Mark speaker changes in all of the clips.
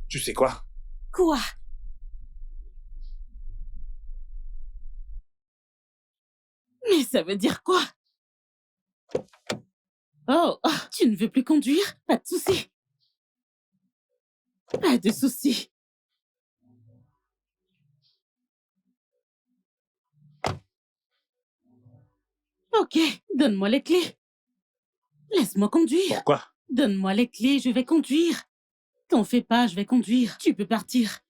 Speaker 1: Tu sais quoi?
Speaker 2: Quoi? Mais ça veut dire quoi? Oh, oh, tu ne veux plus conduire? Pas de souci. Pas de souci. Ok, donne-moi les clés. Laisse-moi conduire.
Speaker 1: Pourquoi?
Speaker 2: Donne-moi les clés, je vais conduire. T'en fais pas, je vais conduire. Tu peux partir.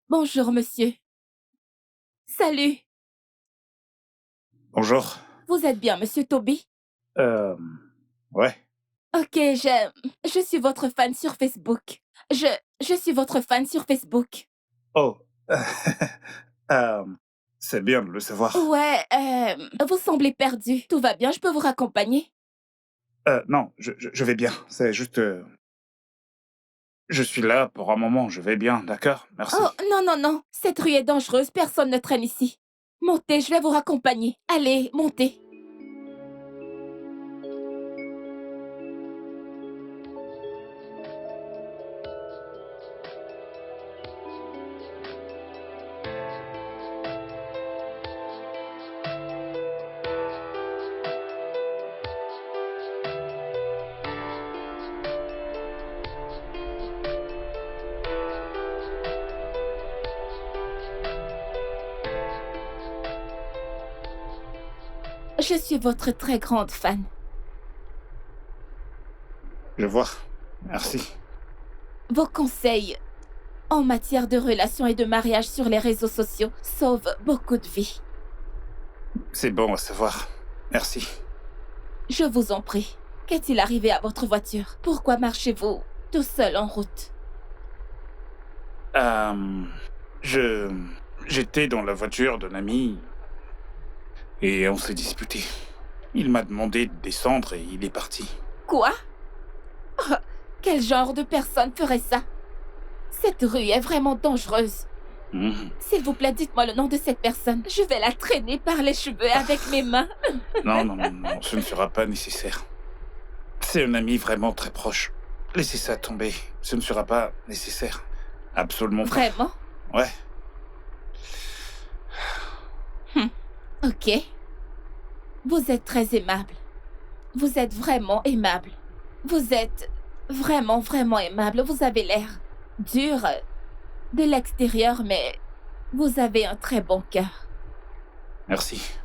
Speaker 3: Bonjour, monsieur. Salut.
Speaker 1: Bonjour.
Speaker 3: Vous êtes bien, monsieur Toby?
Speaker 1: Euh... Ouais.
Speaker 3: Ok, je suis votre fan sur Facebook. Je, je suis votre fan sur Facebook.
Speaker 1: Oh. Euh, c'est bien de le savoir.
Speaker 3: Ouais, vous semblez perdu. Tout va bien, je peux vous raccompagner?
Speaker 1: Non, je vais bien. C'est juste... je suis là pour un moment, je vais bien, d'accord?
Speaker 3: Oh,
Speaker 1: Merci.
Speaker 3: non, non, non. Cette rue est dangereuse, personne ne traîne ici. Montez, je vais vous raccompagner. Allez, montez. Je suis votre très grande fan.
Speaker 1: Je vois. Merci.
Speaker 3: Vos conseils en matière de relations et de mariage sur les réseaux sociaux sauvent beaucoup de vies.
Speaker 1: C'est bon à savoir. Merci.
Speaker 3: Je vous en prie. Qu'est-il arrivé à votre voiture? Pourquoi marchez-vous tout seul en route?
Speaker 1: Euh... Je... J'étais dans la voiture d'un ami et on s'est disputé. Il m'a demandé de descendre et il est parti.
Speaker 3: Quoi? Oh, quel genre de personne ferait ça? Cette rue est vraiment dangereuse.
Speaker 1: Mhm.
Speaker 3: S'il vous plaît, dites-moi le nom de cette personne. Je vais la traîner par les cheveux avec mes mains.
Speaker 1: Non, non, non, non, ce ne sera pas nécessaire. C'est un ami vraiment très proche. Laissez ça tomber. Ce ne sera pas nécessaire. Absolument pas.
Speaker 3: Vraiment?
Speaker 1: Ouais.
Speaker 3: Hum, Ok. Vous êtes très aimable. Vous êtes vraiment aimable. Vous êtes vraiment, vraiment aimable. Vous avez l'air dur de l'extérieur, mais vous avez un très bon cœur.
Speaker 1: Merci.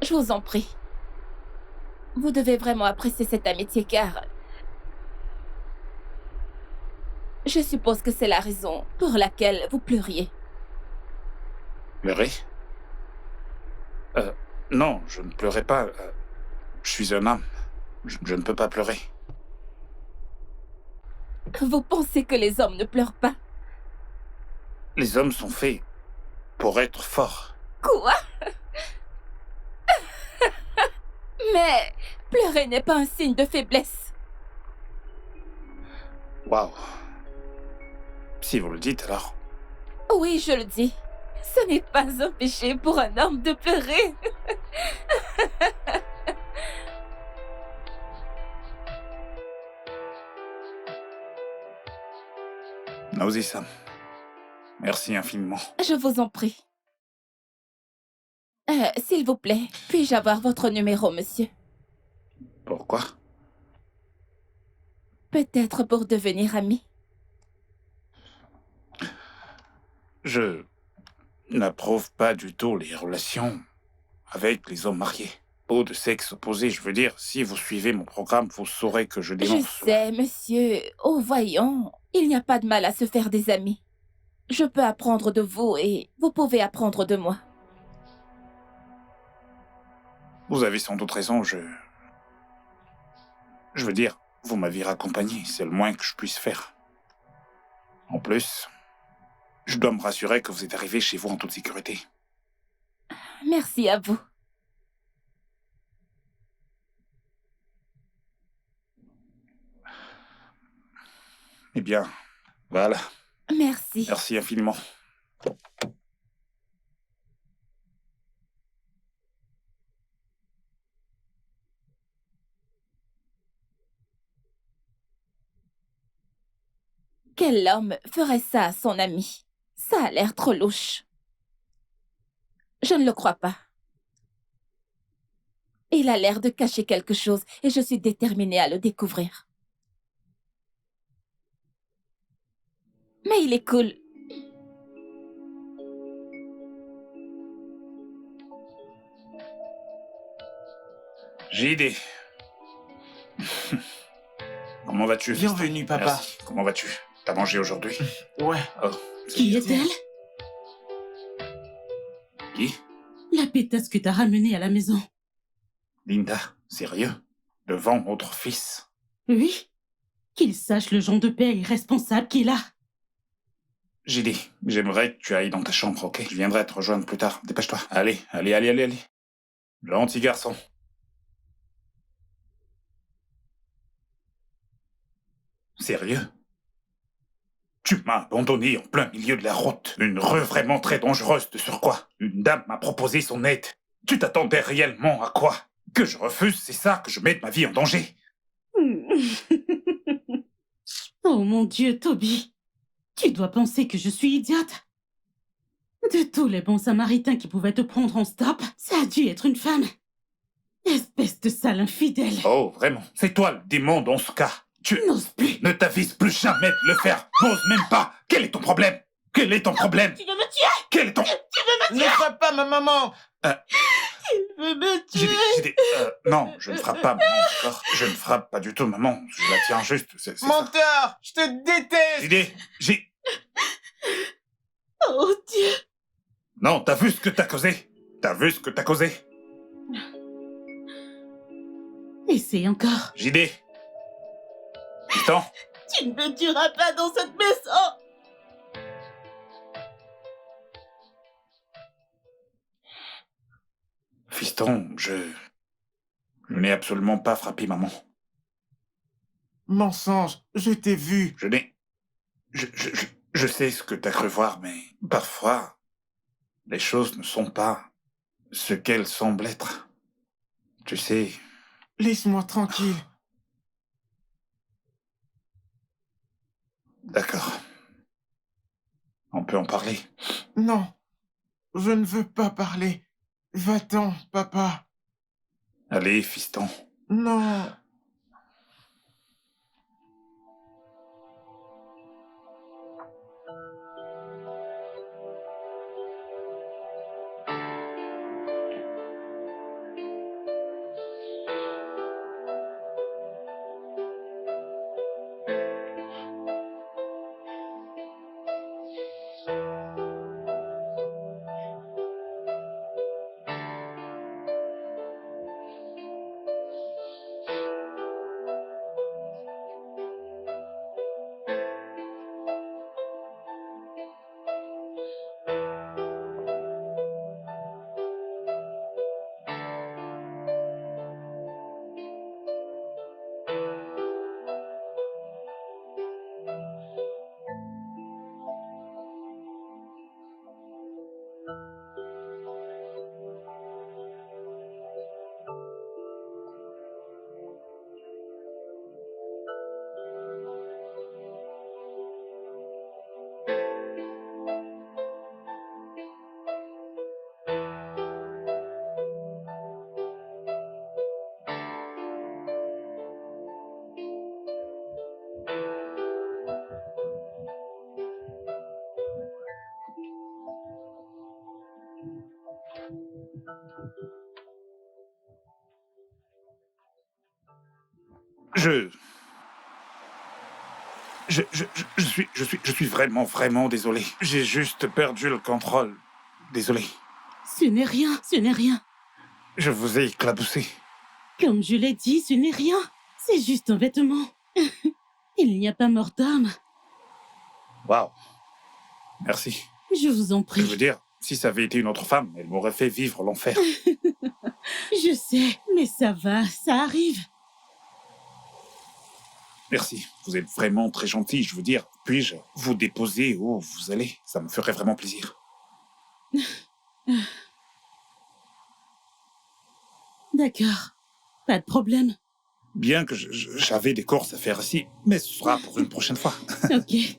Speaker 3: Je vous en prie. Vous devez vraiment apprécier cette amitié car je suppose que c'est la raison pour laquelle vous pleuriez.
Speaker 1: Pleurer? Non, je ne pleurais pas. Je suis un homme. Je ne peux pas pleurer.
Speaker 3: Vous pensez que les hommes ne pleurent pas?
Speaker 1: Les hommes sont faits pour être forts.
Speaker 3: Quoi? Mais pleurer n'est pas un signe de faiblesse.
Speaker 1: Waouh. Si vous le dites alors.
Speaker 3: Oui, je le dis. Ce n'est pas un péché pour un homme de pleurer.
Speaker 1: Nausisam. Merci infiniment.
Speaker 3: Je vous en prie. S'il vous plaît, puis-je avoir votre numéro, monsieur?
Speaker 1: Pourquoi?
Speaker 3: Peut-être pour devenir amis.
Speaker 1: Je n'approuve pas du tout les relations avec les hommes mariés. Ou de sexe opposé, je veux dire, si vous suivez mon programme, vous saurez que je
Speaker 3: Je
Speaker 1: dénonce cela.
Speaker 3: sais, monsieur. Oh, voyons. Il n'y a pas de mal à se faire des amis. Je peux apprendre de vous et vous pouvez apprendre de moi.
Speaker 1: Vous avez sans doute raison, je veux dire, vous m'aviez raccompagné, c'est le moins que je puisse faire. En plus, je dois me rassurer que vous êtes arrivé chez vous en toute sécurité.
Speaker 3: Merci à vous.
Speaker 1: Eh bien, voilà.
Speaker 3: Merci.
Speaker 1: Merci infiniment.
Speaker 3: Quel homme ferait ça à son ami? Ça a l'air trop louche. Je ne le crois pas. Il a l'air de cacher quelque chose et je suis déterminée à le découvrir. Mais il est cool.
Speaker 1: JD. Comment vas-tu?
Speaker 4: Bienvenue, papa.
Speaker 1: Merci. Comment vas-tu? T'as mangé aujourd'hui?
Speaker 4: Ouais.
Speaker 1: Oh,
Speaker 2: Qui est-elle?
Speaker 1: Qui?
Speaker 2: La pétasse que t'as ramenée à la maison.
Speaker 1: Linda, sérieux? Devant votre fils?
Speaker 2: Oui? Qu'il sache le genre de père irresponsable qu'il a.
Speaker 1: JD, j'aimerais que tu ailles dans ta chambre, ok? Je viendrai te rejoindre plus tard. Dépêche-toi. Allez. Gentil garçon. Sérieux? Tu m'as abandonné en plein milieu de la route. Une rue vraiment très dangereuse de surcroît. Une dame m'a proposé son aide. Tu t'attendais réellement à quoi? Que je refuse, c'est ça? Que je mette ma vie en danger?
Speaker 2: Oh mon Dieu, Toby. Tu dois penser que je suis idiote. De tous les bons samaritains qui pouvaient te prendre en stop, ça a dû être une femme. Espèce de sale infidèle.
Speaker 1: Oh, vraiment? C'est toi le démon dans ce cas. Tu
Speaker 2: N'ose plus.
Speaker 1: ne t'avises plus jamais de le faire. N'ose même pas. Quel est ton problème? Quel est ton problème?
Speaker 2: Tu veux me tuer?
Speaker 1: Quel est ton...
Speaker 4: Ne frappe pas ma maman.
Speaker 2: Tu veux me tuer?
Speaker 1: Non, je ne frappe pas maman, d'accord? Je ne frappe pas du tout maman. Je la tiens juste, c'est ça.
Speaker 4: Menteur, je te déteste.
Speaker 1: J'ai...
Speaker 2: Oh Dieu.
Speaker 1: Non, t'as vu ce que t'as causé? T'as vu ce que t'as causé?
Speaker 2: Essaye encore.
Speaker 1: JD. Fiston.
Speaker 2: Tu ne me tueras pas dans cette maison.
Speaker 1: Fiston, je n'ai absolument pas frappé maman.
Speaker 4: Mensonge, je t'ai vu.
Speaker 1: Je n'ai... Je sais ce que t'as cru voir, mais parfois, les choses ne sont pas ce qu'elles semblent être. Tu sais...
Speaker 4: Laisse-moi tranquille.
Speaker 1: D'accord. On peut en parler.
Speaker 4: Non, je ne veux pas parler. Va-t'en, papa.
Speaker 1: Allez, fiston.
Speaker 4: Non.
Speaker 1: Je... Je suis vraiment, vraiment désolé. J'ai juste perdu le contrôle. Désolé.
Speaker 2: Ce n'est rien, ce n'est rien.
Speaker 1: Je vous ai éclaboussé.
Speaker 2: Comme je l'ai dit, ce n'est rien. C'est juste un vêtement. Il n'y a pas mort d'homme.
Speaker 1: Waouh. Merci.
Speaker 2: Je vous en
Speaker 1: Je
Speaker 2: prie.
Speaker 1: veux dire, si ça avait été une autre femme, elle m'aurait fait vivre l'enfer.
Speaker 2: Je sais, mais ça va, ça arrive.
Speaker 1: Merci. Vous êtes vraiment très gentil. Je veux dire, puis-je vous déposer où vous allez? Ça me ferait vraiment plaisir.
Speaker 2: D'accord. Pas de problème.
Speaker 1: Bien que j'avais des courses à faire ici, mais ce sera pour une prochaine fois.
Speaker 2: Ok.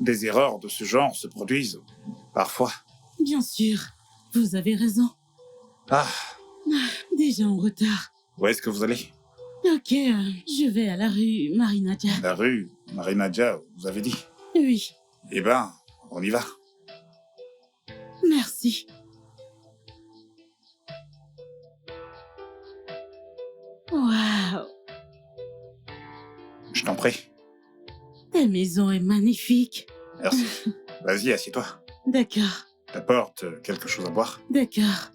Speaker 1: Des erreurs de ce genre se produisent parfois.
Speaker 2: Bien sûr. Vous avez raison.
Speaker 1: Ah,
Speaker 2: Déjà en retard.
Speaker 1: où est-ce que vous allez?
Speaker 2: Ok, je vais à la rue Marinadia.
Speaker 1: La rue Marinadia, vous avez dit?
Speaker 2: Oui,
Speaker 1: Eh ben, on y va.
Speaker 2: merci. Waouh,
Speaker 1: Je t'en prie.
Speaker 2: ta maison est magnifique.
Speaker 1: Merci. Vas-y, assieds-toi.
Speaker 2: D'accord,
Speaker 1: T'apportes quelque chose à boire?
Speaker 2: d'accord.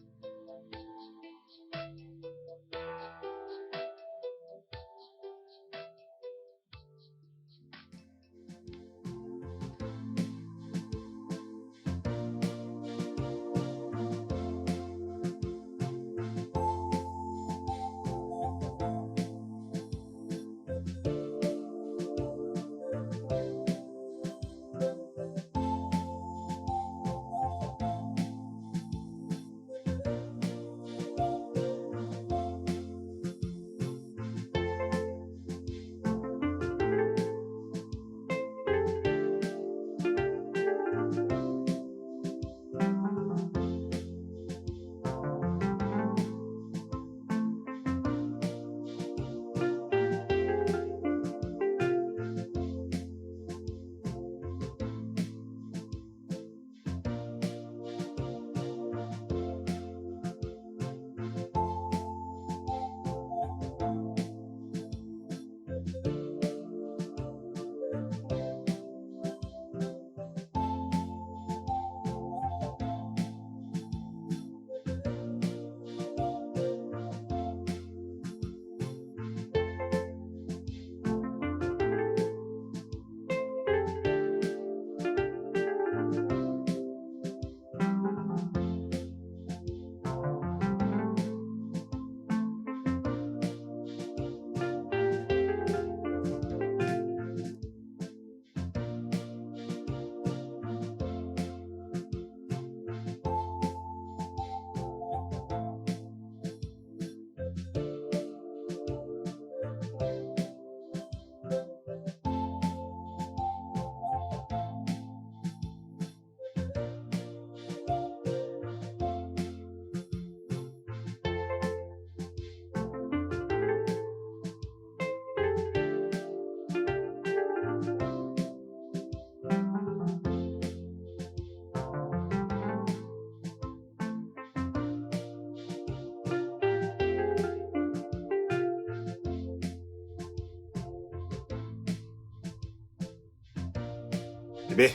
Speaker 1: Bébé,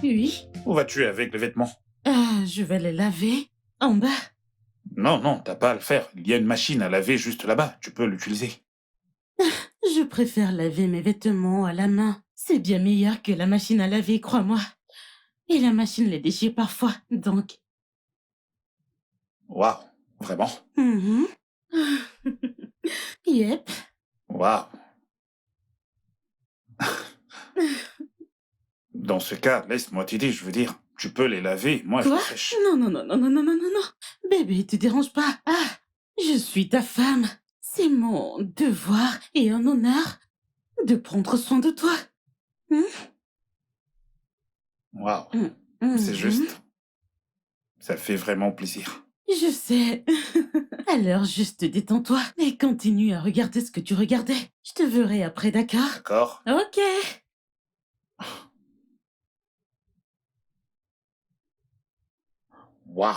Speaker 2: Oui,
Speaker 1: où vas-tu avec les vêtements?
Speaker 2: je vais les laver. En bas.
Speaker 1: Non, non, t'as pas à le faire. Il y a une machine à laver juste là-bas. Tu peux l'utiliser.
Speaker 2: Je préfère laver mes vêtements à la main. C'est bien meilleur que la machine à laver, crois-moi. Et la machine les déchire parfois, donc...
Speaker 1: Waouh, vraiment?
Speaker 2: Mhm. Yep.
Speaker 1: Waouh. Dans ce cas, laisse-moi t'aider, je veux dire. Tu peux les laver, moi je
Speaker 2: Quoi?
Speaker 1: les sèche.
Speaker 2: Non, non, non, non, non, non, non, non, non. Bébé, te dérange pas. Ah, je suis ta femme. C'est mon devoir et un honneur de prendre soin de toi.
Speaker 1: Waouh,
Speaker 2: Mhm.
Speaker 1: c'est juste. Ça fait vraiment plaisir.
Speaker 2: Je sais. Alors, juste détends-toi et continue à regarder ce que tu regardais. Je te verrai après, d'accord?
Speaker 1: D'accord?
Speaker 2: Ok.
Speaker 1: Waouh.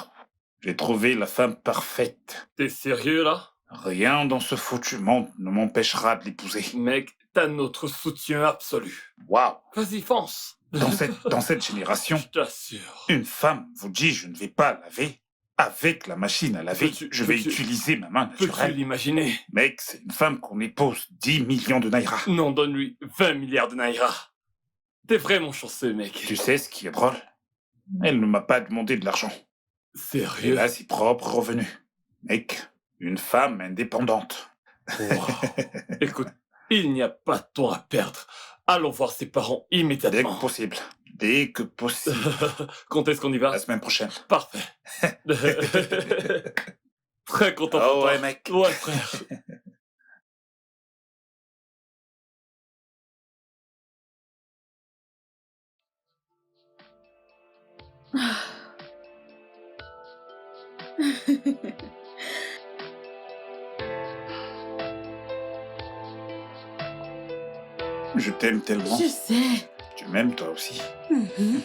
Speaker 1: J'ai trouvé la femme parfaite.
Speaker 5: T'es sérieux là?
Speaker 1: Rien dans ce foutu monde ne m'empêchera de l'épouser.
Speaker 5: Mec, t'as notre soutien absolu.
Speaker 1: Waouh.
Speaker 5: Vas-y, fonce.
Speaker 1: Dans cette génération,
Speaker 5: Je t'assure.
Speaker 1: une femme vous dit je ne vais pas laver. Avec la machine à laver, je vais
Speaker 5: peux-tu-
Speaker 1: utiliser ma main
Speaker 5: Peux-tu
Speaker 1: naturelle.
Speaker 5: l'imaginer?
Speaker 1: Mec, c'est une femme qu'on épouse 10 millions de naira.
Speaker 5: Non, donne-lui 20 milliards de naira. T'es vraiment chanceux, mec.
Speaker 1: Tu sais ce qui est drôle? Elle ne m'a pas demandé de l'argent. Et
Speaker 5: Sérieux?
Speaker 1: là, ses propres revenus. Mec, une femme indépendante.
Speaker 5: Wow. Écoute, il n'y a pas de temps à perdre. Allons voir ses parents
Speaker 1: Dès
Speaker 5: immédiatement.
Speaker 1: que possible. Dès que possible.
Speaker 5: Quand est-ce qu'on y va?
Speaker 1: La semaine prochaine.
Speaker 5: Parfait. Très content pour
Speaker 1: Oh
Speaker 5: toi.
Speaker 1: ouais, mec.
Speaker 5: Ouais, frère.
Speaker 1: Je t'aime tellement.
Speaker 2: Je sais.
Speaker 1: Tu m'aimes toi aussi.
Speaker 2: Mhm.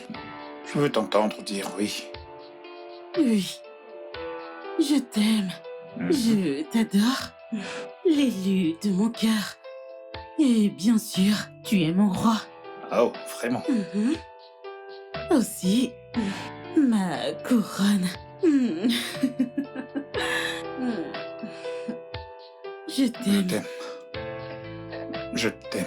Speaker 1: Je veux t'entendre dire oui.
Speaker 2: Oui. Je t'aime.
Speaker 1: Mhm.
Speaker 2: Je t'adore. L'élu de mon cœur. Et bien sûr, tu es mon roi.
Speaker 1: Oh, vraiment.
Speaker 2: Mhm. Aussi, ma couronne. Mhm. Je
Speaker 1: Je
Speaker 2: t'aime.
Speaker 1: t'aime. Je t'aime.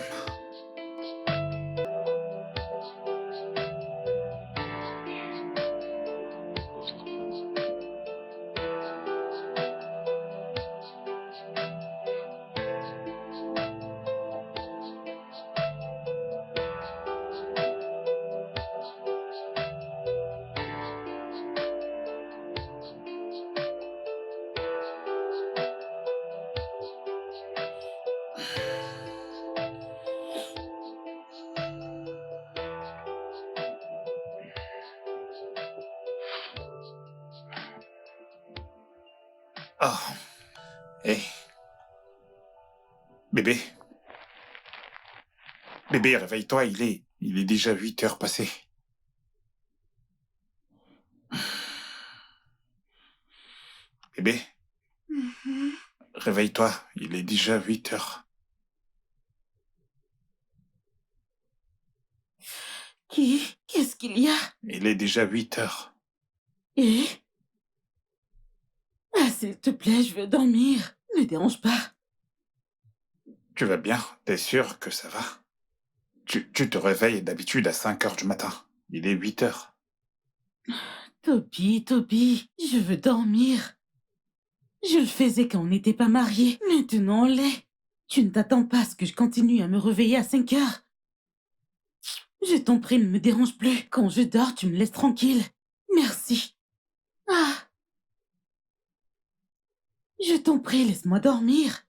Speaker 1: Oh. Hé. Bébé. Bébé, réveille-toi, il est déjà 8 heures passées. Bébé,
Speaker 2: Mhm.
Speaker 1: réveille-toi, il est déjà 8 heures.
Speaker 2: Qu'est-ce qu'il y a?
Speaker 1: Il est déjà 8 heures.
Speaker 2: Et? Ah, s'il te plaît, je veux dormir. Ne dérange pas.
Speaker 1: Tu vas bien? T'es sûr que ça va? Tu te réveilles d'habitude à 5 heures du matin. Il est 8 heures.
Speaker 2: Toby, je veux dormir. Je le faisais quand on n'était pas mariés. Maintenant, on l'est. Tu ne t'attends pas à ce que je continue à me réveiller à 5 heures. Je t'en prie, ne me dérange plus. Quand je dors, tu me laisses tranquille. Merci. Ah. Je t'en prie, laisse-moi dormir.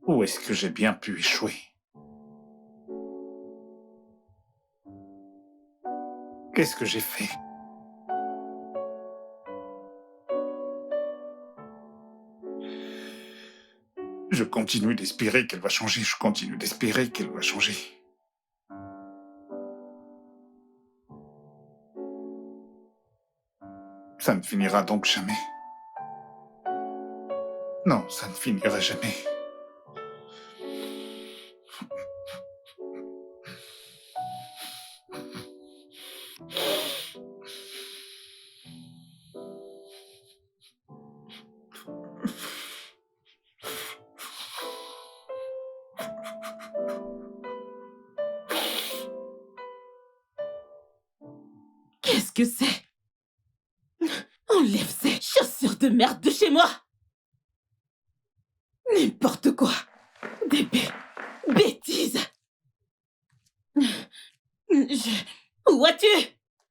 Speaker 1: Où est-ce que j'ai bien pu échouer? Qu'est-ce que j'ai fait? Je continue d'espérer qu'elle va changer. Je continue d'espérer qu'elle va changer. Ça ne finira donc jamais. Non, ça ne finira jamais.
Speaker 2: Qu'est-ce que c'est? Enlève ces chaussures de merde de chez moi! N'importe quoi! Des bêtises! Où vas-tu?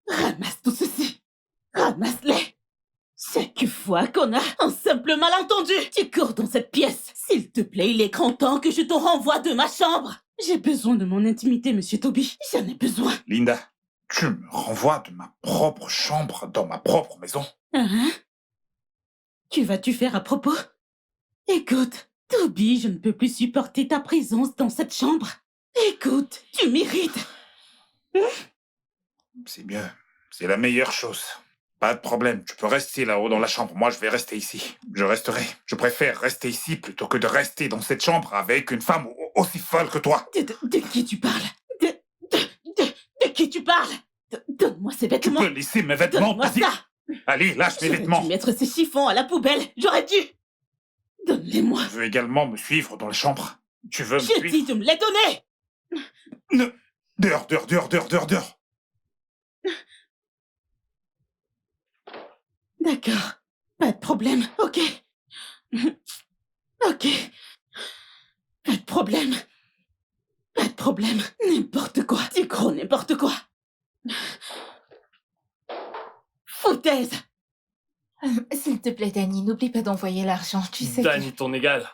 Speaker 2: Ramasse tout ceci! Ramasse-les! Chaque fois fois qu'on a un simple malentendu. Tu cours dans cette pièce. S'il te plaît, il est grand temps que je te renvoie de ma chambre. J'ai besoin de mon intimité, Monsieur Toby. J'en ai besoin.
Speaker 1: Linda, tu me renvoies de ma propre chambre dans ma propre maison?
Speaker 2: Hein? Que vas-tu faire à propos? Écoute, Toby, je ne peux plus supporter ta présence dans cette chambre. Écoute, tu m'irrites.
Speaker 1: C'est mieux. C'est la meilleure chose. Pas de problème, tu peux rester là-haut dans la chambre. Moi, je vais rester ici. Je resterai. Je préfère rester ici plutôt que de rester dans cette chambre avec une femme aussi folle que toi.
Speaker 2: De qui tu parles? De qui tu parles? Donne-moi ces
Speaker 1: Tu
Speaker 2: vêtements.
Speaker 1: peux laisser mes vêtements.
Speaker 2: Donne-moi
Speaker 1: Vas-y.
Speaker 2: ça.
Speaker 1: Allez, lâche mes
Speaker 2: J'aurais
Speaker 1: vêtements.
Speaker 2: dû mettre ces chiffons à la poubelle. J'aurais dû. Donne-les-moi.
Speaker 1: Tu veux également me suivre dans la chambre? Tu veux me
Speaker 2: J'ai
Speaker 1: suivre?
Speaker 2: dit de me les donner.
Speaker 1: Dehors, dehors, dehors, dehors, dehors, dehors.
Speaker 2: D'accord. Pas de problème. Ok. Ok. Pas de problème. Pas de problème. N'importe quoi. Tu gros n'importe quoi. Foutaise.
Speaker 3: S'il te plaît, Danny, n'oublie pas d'envoyer l'argent. Tu sais
Speaker 5: Danny, ton égal.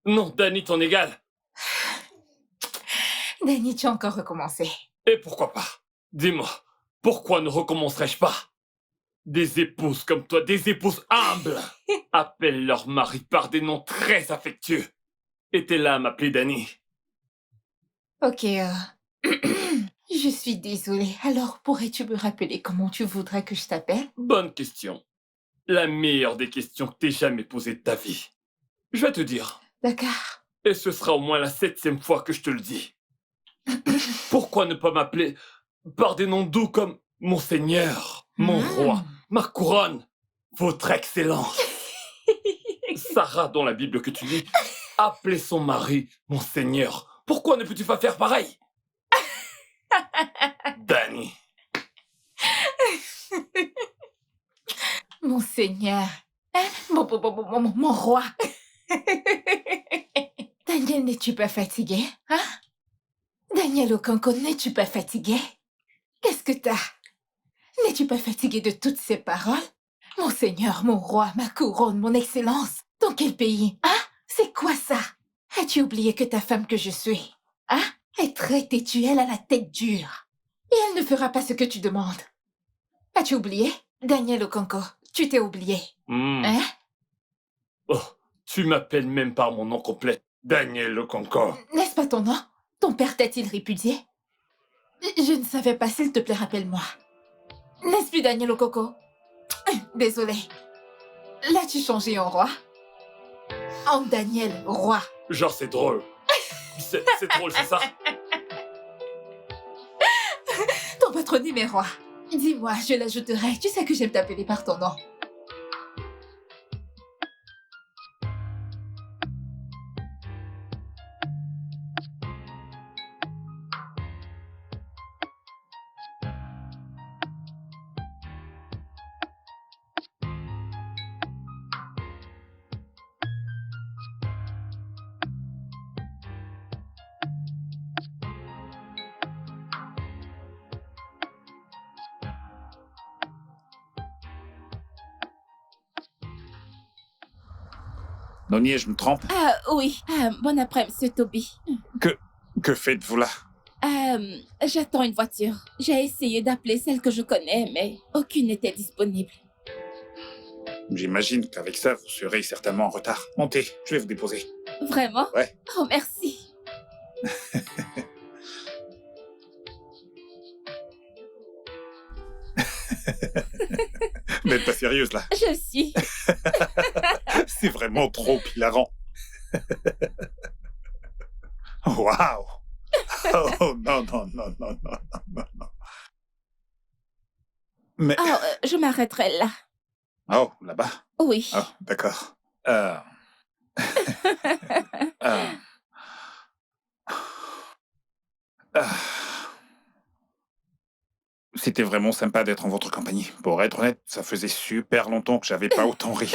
Speaker 5: Non, Danny, ton égal.
Speaker 3: que... Danny, tu as encore recommencé.
Speaker 5: Et pourquoi pas? Dis-moi, pourquoi ne recommencerais-je pas? Des épouses comme toi, des épouses humbles, appellent leur mari par des noms très affectueux. Et t'es là à m'appeler Danny.
Speaker 3: Ok, je suis désolée. Alors, pourrais-tu me rappeler comment tu voudrais que je t'appelle?
Speaker 5: Bonne question. La meilleure des questions que t'aies jamais posées de ta vie. Je vais te dire.
Speaker 3: D'accord.
Speaker 5: Et ce sera au moins la 7e fois que je te le dis. Pourquoi ne pas m'appeler par des noms doux comme Monseigneur, mon roi, ma couronne, votre excellence? Sarah, dans la Bible que tu lis, appelait son mari Monseigneur. Pourquoi ne peux-tu pas faire pareil? Danny.
Speaker 3: Monseigneur. Hein? Mon roi. Daniel, n'es-tu pas fatigué? Hein? Daniel Okonkwo, n'es-tu pas fatigué? Qu'est-ce que t'as? N'es-tu pas fatigué de toutes ces paroles? Monseigneur, mon roi, ma couronne, mon excellence. Dans quel pays? Hein? C'est quoi ça? As-tu oublié que ta femme que je suis, hein, est très têtue, elle a la tête dure. Et elle ne fera pas ce que tu demandes. As-tu oublié? Daniel Okonkwo, tu t'es oublié. Hein?
Speaker 5: Oh, tu m'appelles même par mon nom complet. Daniel Okonkwo.
Speaker 3: N'est-ce pas ton nom? Ton père t'a-t-il répudié? Je ne savais pas, s'il te plaît, rappelle-moi. N'est-ce plus Daniel Okonkwo? Désolée. L'as-tu changé en roi? En Daniel, roi.
Speaker 5: Genre, c'est drôle. C'est drôle, c'est ça?
Speaker 3: Ton patronyme est roi. Dis-moi, je l'ajouterai. Tu sais que j'aime t'appeler par ton nom.
Speaker 1: Nonier, je me trompe?
Speaker 3: Ah oui, bon après, Monsieur Toby.
Speaker 1: Que faites-vous là?
Speaker 3: J'attends une voiture. J'ai essayé d'appeler celle que je connais, mais aucune n'était disponible.
Speaker 1: J'imagine qu'avec ça, vous serez certainement en retard. Montez, je vais vous déposer.
Speaker 3: Vraiment?
Speaker 1: Ouais.
Speaker 3: Oh, merci.
Speaker 1: Vous n'êtes pas sérieuse là?
Speaker 3: Je suis.
Speaker 1: C'est vraiment trop hilarant. Waouh! Oh non, non, non, non, non, non, non. Mais...
Speaker 3: Oh, je m'arrêterai là.
Speaker 1: Oh, là-bas?
Speaker 3: Oui.
Speaker 1: Oh, d'accord. C'était vraiment sympa d'être en votre compagnie. Pour être honnête, ça faisait super longtemps que j'avais pas autant ri.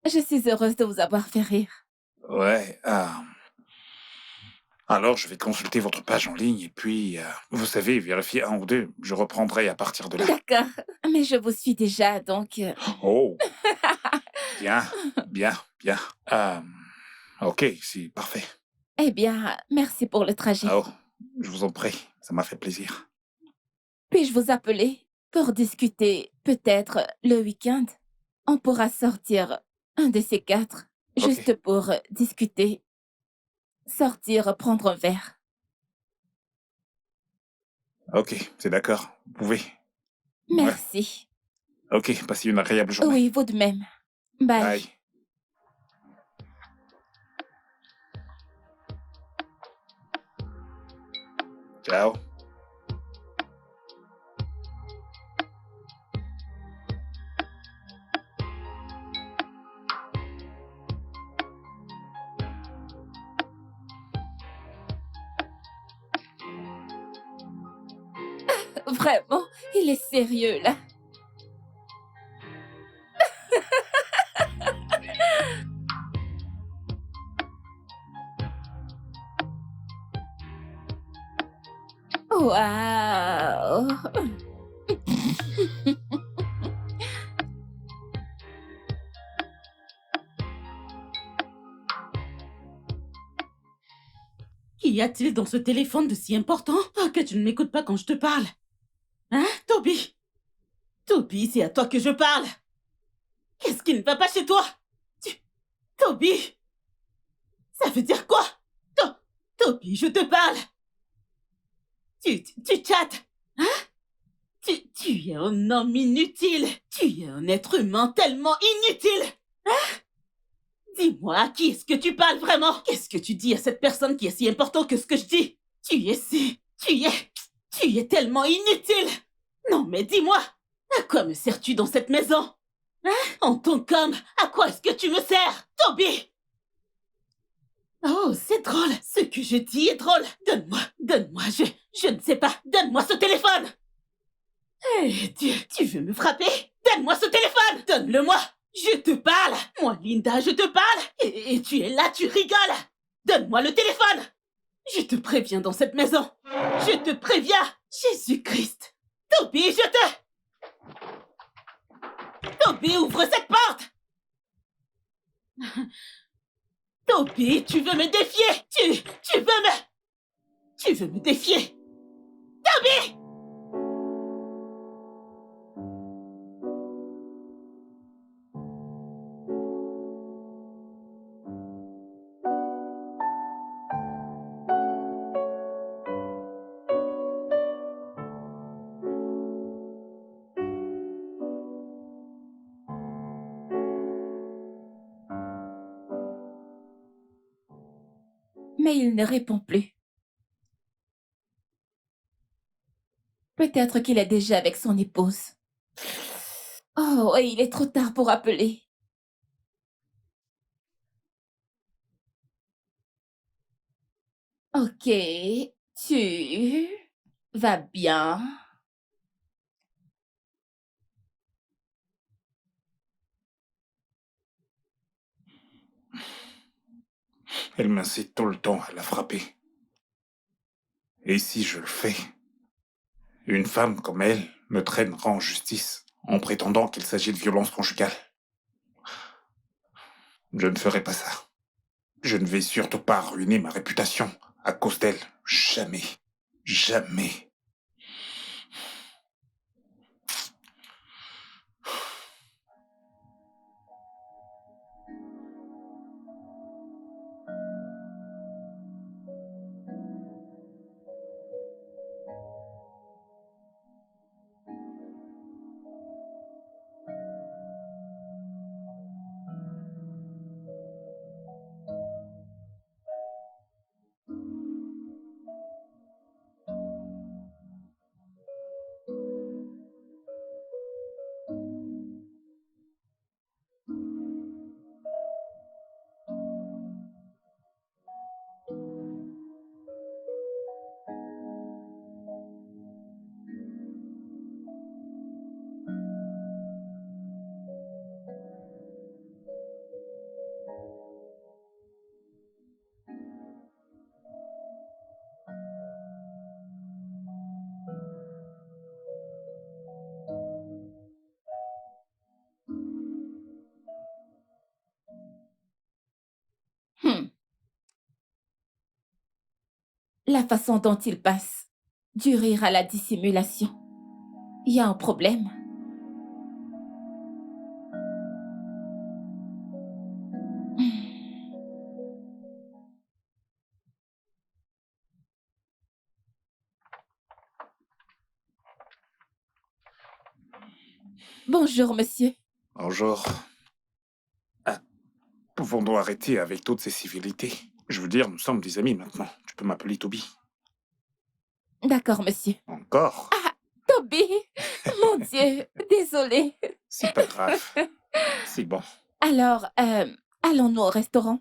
Speaker 3: Je suis heureuse de vous avoir fait rire.
Speaker 1: Ouais, Alors, je vais consulter votre page en ligne et puis, vous savez, vérifier un ou deux. Je reprendrai à partir de là.
Speaker 3: D'accord, mais je vous suis déjà, donc...
Speaker 1: Oh, bien, bien, bien. Ok, c'est parfait.
Speaker 3: Eh bien, merci pour le trajet.
Speaker 1: Oh, je vous en prie, ça m'a fait plaisir.
Speaker 3: Puis-je vous appeler pour discuter, peut-être, le week-end? On pourra sortir un de ces quatre,
Speaker 1: Ok.
Speaker 3: juste pour discuter, sortir, prendre un verre.
Speaker 1: Ok, c'est d'accord. Vous pouvez. Ouais.
Speaker 3: Merci.
Speaker 1: Ok, passez une agréable journée.
Speaker 3: Oui, vous de même. Bye.
Speaker 1: Bye. Ciao.
Speaker 3: Vraiment, il est sérieux, là. Waouh!
Speaker 2: Qu'y a-t-il dans ce téléphone de si important? Oh, que tu ne m'écoutes pas quand je te parle. Hein, Toby? Toby, c'est à toi que je parle. Qu'est-ce qui ne va pas chez toi? Toby? Ça veut dire quoi? Toby, je te parle. Tu chattes. Hein? Tu es un homme inutile. Tu es un être humain tellement inutile. Hein? Dis-moi, à qui est-ce que tu parles vraiment? Qu'est-ce que tu dis à cette personne qui est si important que ce que je dis? Tu es tellement inutile. Non, mais dis-moi, à quoi me sers-tu dans cette maison? Hein? En tant qu'homme, à quoi est-ce que tu me sers, Toby? Oh, c'est drôle. Ce que je dis est drôle. Donne-moi, je ne sais pas. Donne-moi ce téléphone. Eh, tu veux me frapper? Donne-moi ce téléphone. Donne-le-moi. Je te parle. Moi, Linda, je te parle. Et tu es là, tu rigoles. Donne-moi le téléphone. Je te préviens dans cette maison. Je te préviens. Jésus-Christ. Toby, Toby, ouvre cette porte. Toby, tu veux me défier? Tu veux me défier? Toby!
Speaker 3: Mais il ne répond plus. Peut-être qu'il est déjà avec son épouse. Oh, et il est trop tard pour appeler. Ok, tu vas bien?
Speaker 1: Elle m'incite tout le temps à la frapper. Et si je le fais, une femme comme elle me traînera en justice en prétendant qu'il s'agit de violence conjugale. Je ne ferai pas ça. Je ne vais surtout pas ruiner ma réputation à cause d'elle. Jamais. Jamais.
Speaker 3: la façon dont il passe du rire à la dissimulation. Il y a un problème. Bonjour, monsieur.
Speaker 1: Bonjour. Ah, pouvons-nous arrêter avec toutes ces civilités? Je veux dire, nous sommes des amis maintenant. Tu peux m'appeler Toby.
Speaker 3: D'accord, monsieur.
Speaker 1: Encore?
Speaker 3: Toby! Mon Dieu, désolée.
Speaker 1: C'est pas grave. C'est bon.
Speaker 3: Alors, allons-nous au restaurant?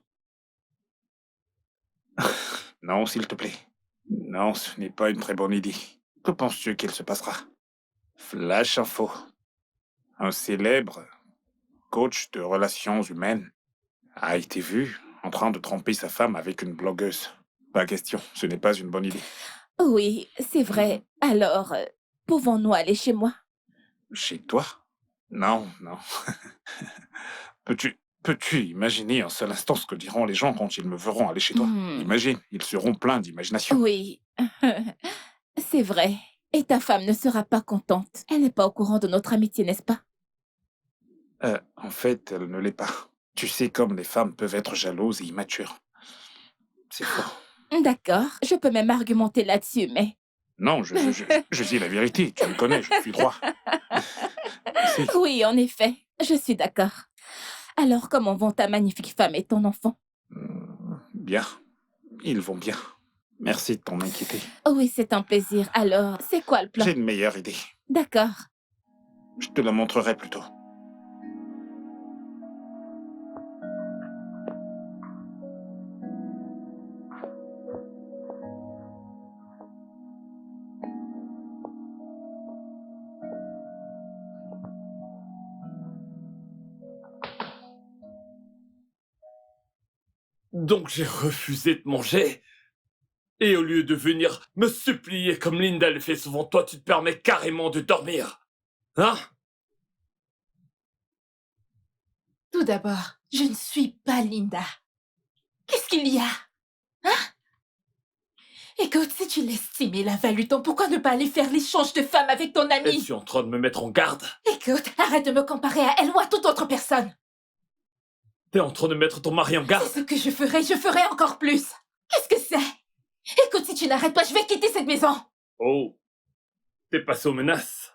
Speaker 1: Non, s'il te plaît. Non, ce n'est pas une très bonne idée. Que penses-tu qu'il se passera? Flash info. Un célèbre coach de relations humaines a été vu en train de tromper sa femme avec une blogueuse. Pas question, ce n'est pas une bonne idée.
Speaker 3: Oui, c'est vrai. Alors, pouvons-nous aller chez moi?
Speaker 1: Chez toi? Non, non. Peux-tu imaginer un seul instant ce que diront les gens quand ils me verront aller chez toi? Imagine, ils seront pleins d'imagination.
Speaker 3: Oui, c'est vrai. Et ta femme ne sera pas contente. Elle n'est pas au courant de notre amitié, n'est-ce pas?
Speaker 1: En fait, elle ne l'est pas. Tu sais comme les femmes peuvent être jalouses et immatures. C'est faux.
Speaker 3: D'accord, je peux même argumenter là-dessus, mais...
Speaker 1: Non, je dis la vérité. Tu me connais, je suis droit. Si.
Speaker 3: Oui, en effet, je suis d'accord. Alors, comment vont ta magnifique femme et ton enfant?
Speaker 1: Bien. Ils vont bien. Merci de t'en inquiéter.
Speaker 3: Oui, c'est un plaisir. Alors, c'est quoi le plan?
Speaker 1: J'ai une meilleure idée.
Speaker 3: D'accord.
Speaker 1: Je te la montrerai plus tôt.
Speaker 5: Donc j'ai refusé de manger. Et au lieu de venir me supplier comme Linda le fait souvent, toi tu te permets carrément de dormir. Hein?
Speaker 6: Tout d'abord, je ne suis pas Linda. Qu'est-ce qu'il y a? Hein? Écoute, si tu l'estimes et la values tant, pourquoi ne pas aller faire l'échange de femmes avec ton ami?
Speaker 5: Es-tu en train de me mettre en garde?
Speaker 6: Écoute, arrête de me comparer à elle ou à toute autre personne.
Speaker 5: T'es en train de mettre ton mari en garde?
Speaker 6: C'est ce que je ferai encore plus. Qu'est-ce que c'est? Écoute, si tu n'arrêtes pas, je vais quitter cette maison.
Speaker 5: Oh, t'es passé aux menaces.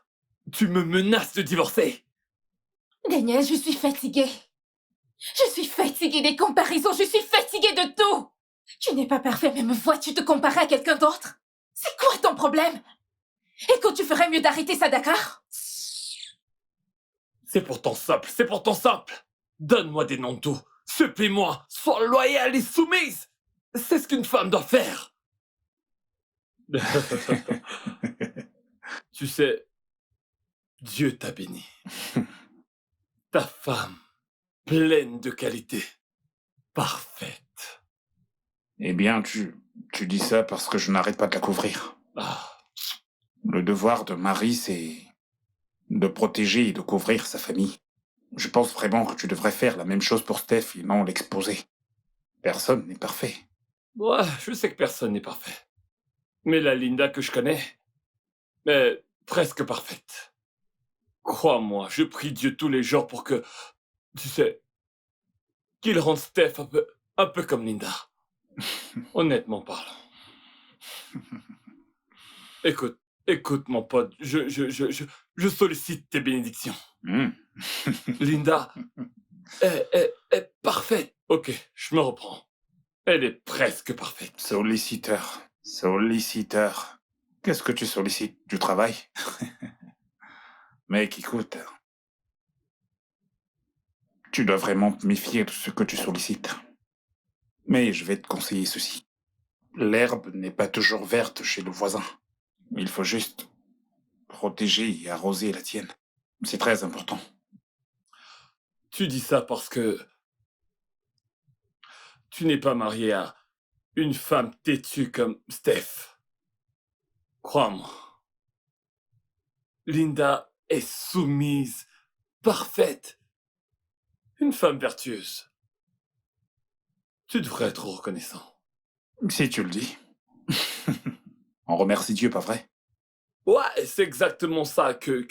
Speaker 5: Tu me menaces de divorcer.
Speaker 6: Daniel, je suis fatiguée. Je suis fatiguée des comparaisons, je suis fatiguée de tout. Tu n'es pas parfait, mais me vois-tu te comparer à quelqu'un d'autre? C'est quoi ton problème? Écoute, tu ferais mieux d'arrêter ça, d'accord?
Speaker 5: C'est pourtant simple, c'est pourtant simple. Donne-moi des noms doux. Supplie-moi, sois loyale et soumise. C'est ce qu'une femme doit faire. Tu sais, Dieu t'a béni. Ta femme, pleine de qualité, parfaite.
Speaker 1: Eh bien, tu dis ça parce que je n'arrête pas de la couvrir.
Speaker 5: Ah,
Speaker 1: Le devoir de mari, c'est de protéger et de couvrir sa famille. Je pense vraiment que tu devrais faire la même chose pour Steph et non l'exposer. Personne n'est parfait.
Speaker 5: ouais, je sais que personne n'est parfait. Mais la Linda que je connais est presque parfaite. Crois-moi, je prie Dieu tous les jours pour que, tu sais, qu'il rende Steph un peu comme Linda. Honnêtement parlant. Écoute, mon pote, je sollicite tes bénédictions. Linda est parfaite. Ok, je me reprends. Elle est presque parfaite.
Speaker 1: Solliciteur. Qu'est-ce que tu sollicites? Du travail? Mec, écoute. Tu dois vraiment te méfier de ce que tu sollicites. Mais je vais te conseiller ceci. L'herbe n'est pas toujours verte chez le voisin. Il faut juste protéger et arroser la tienne. C'est très important.
Speaker 5: Tu dis ça parce que tu n'es pas marié à une femme têtue comme Steph. Crois-moi. Linda est soumise, parfaite. Une femme vertueuse. Tu devrais être reconnaissant.
Speaker 1: Si tu le dis. On remercie Dieu, pas vrai?
Speaker 5: Ouais, c'est exactement ça que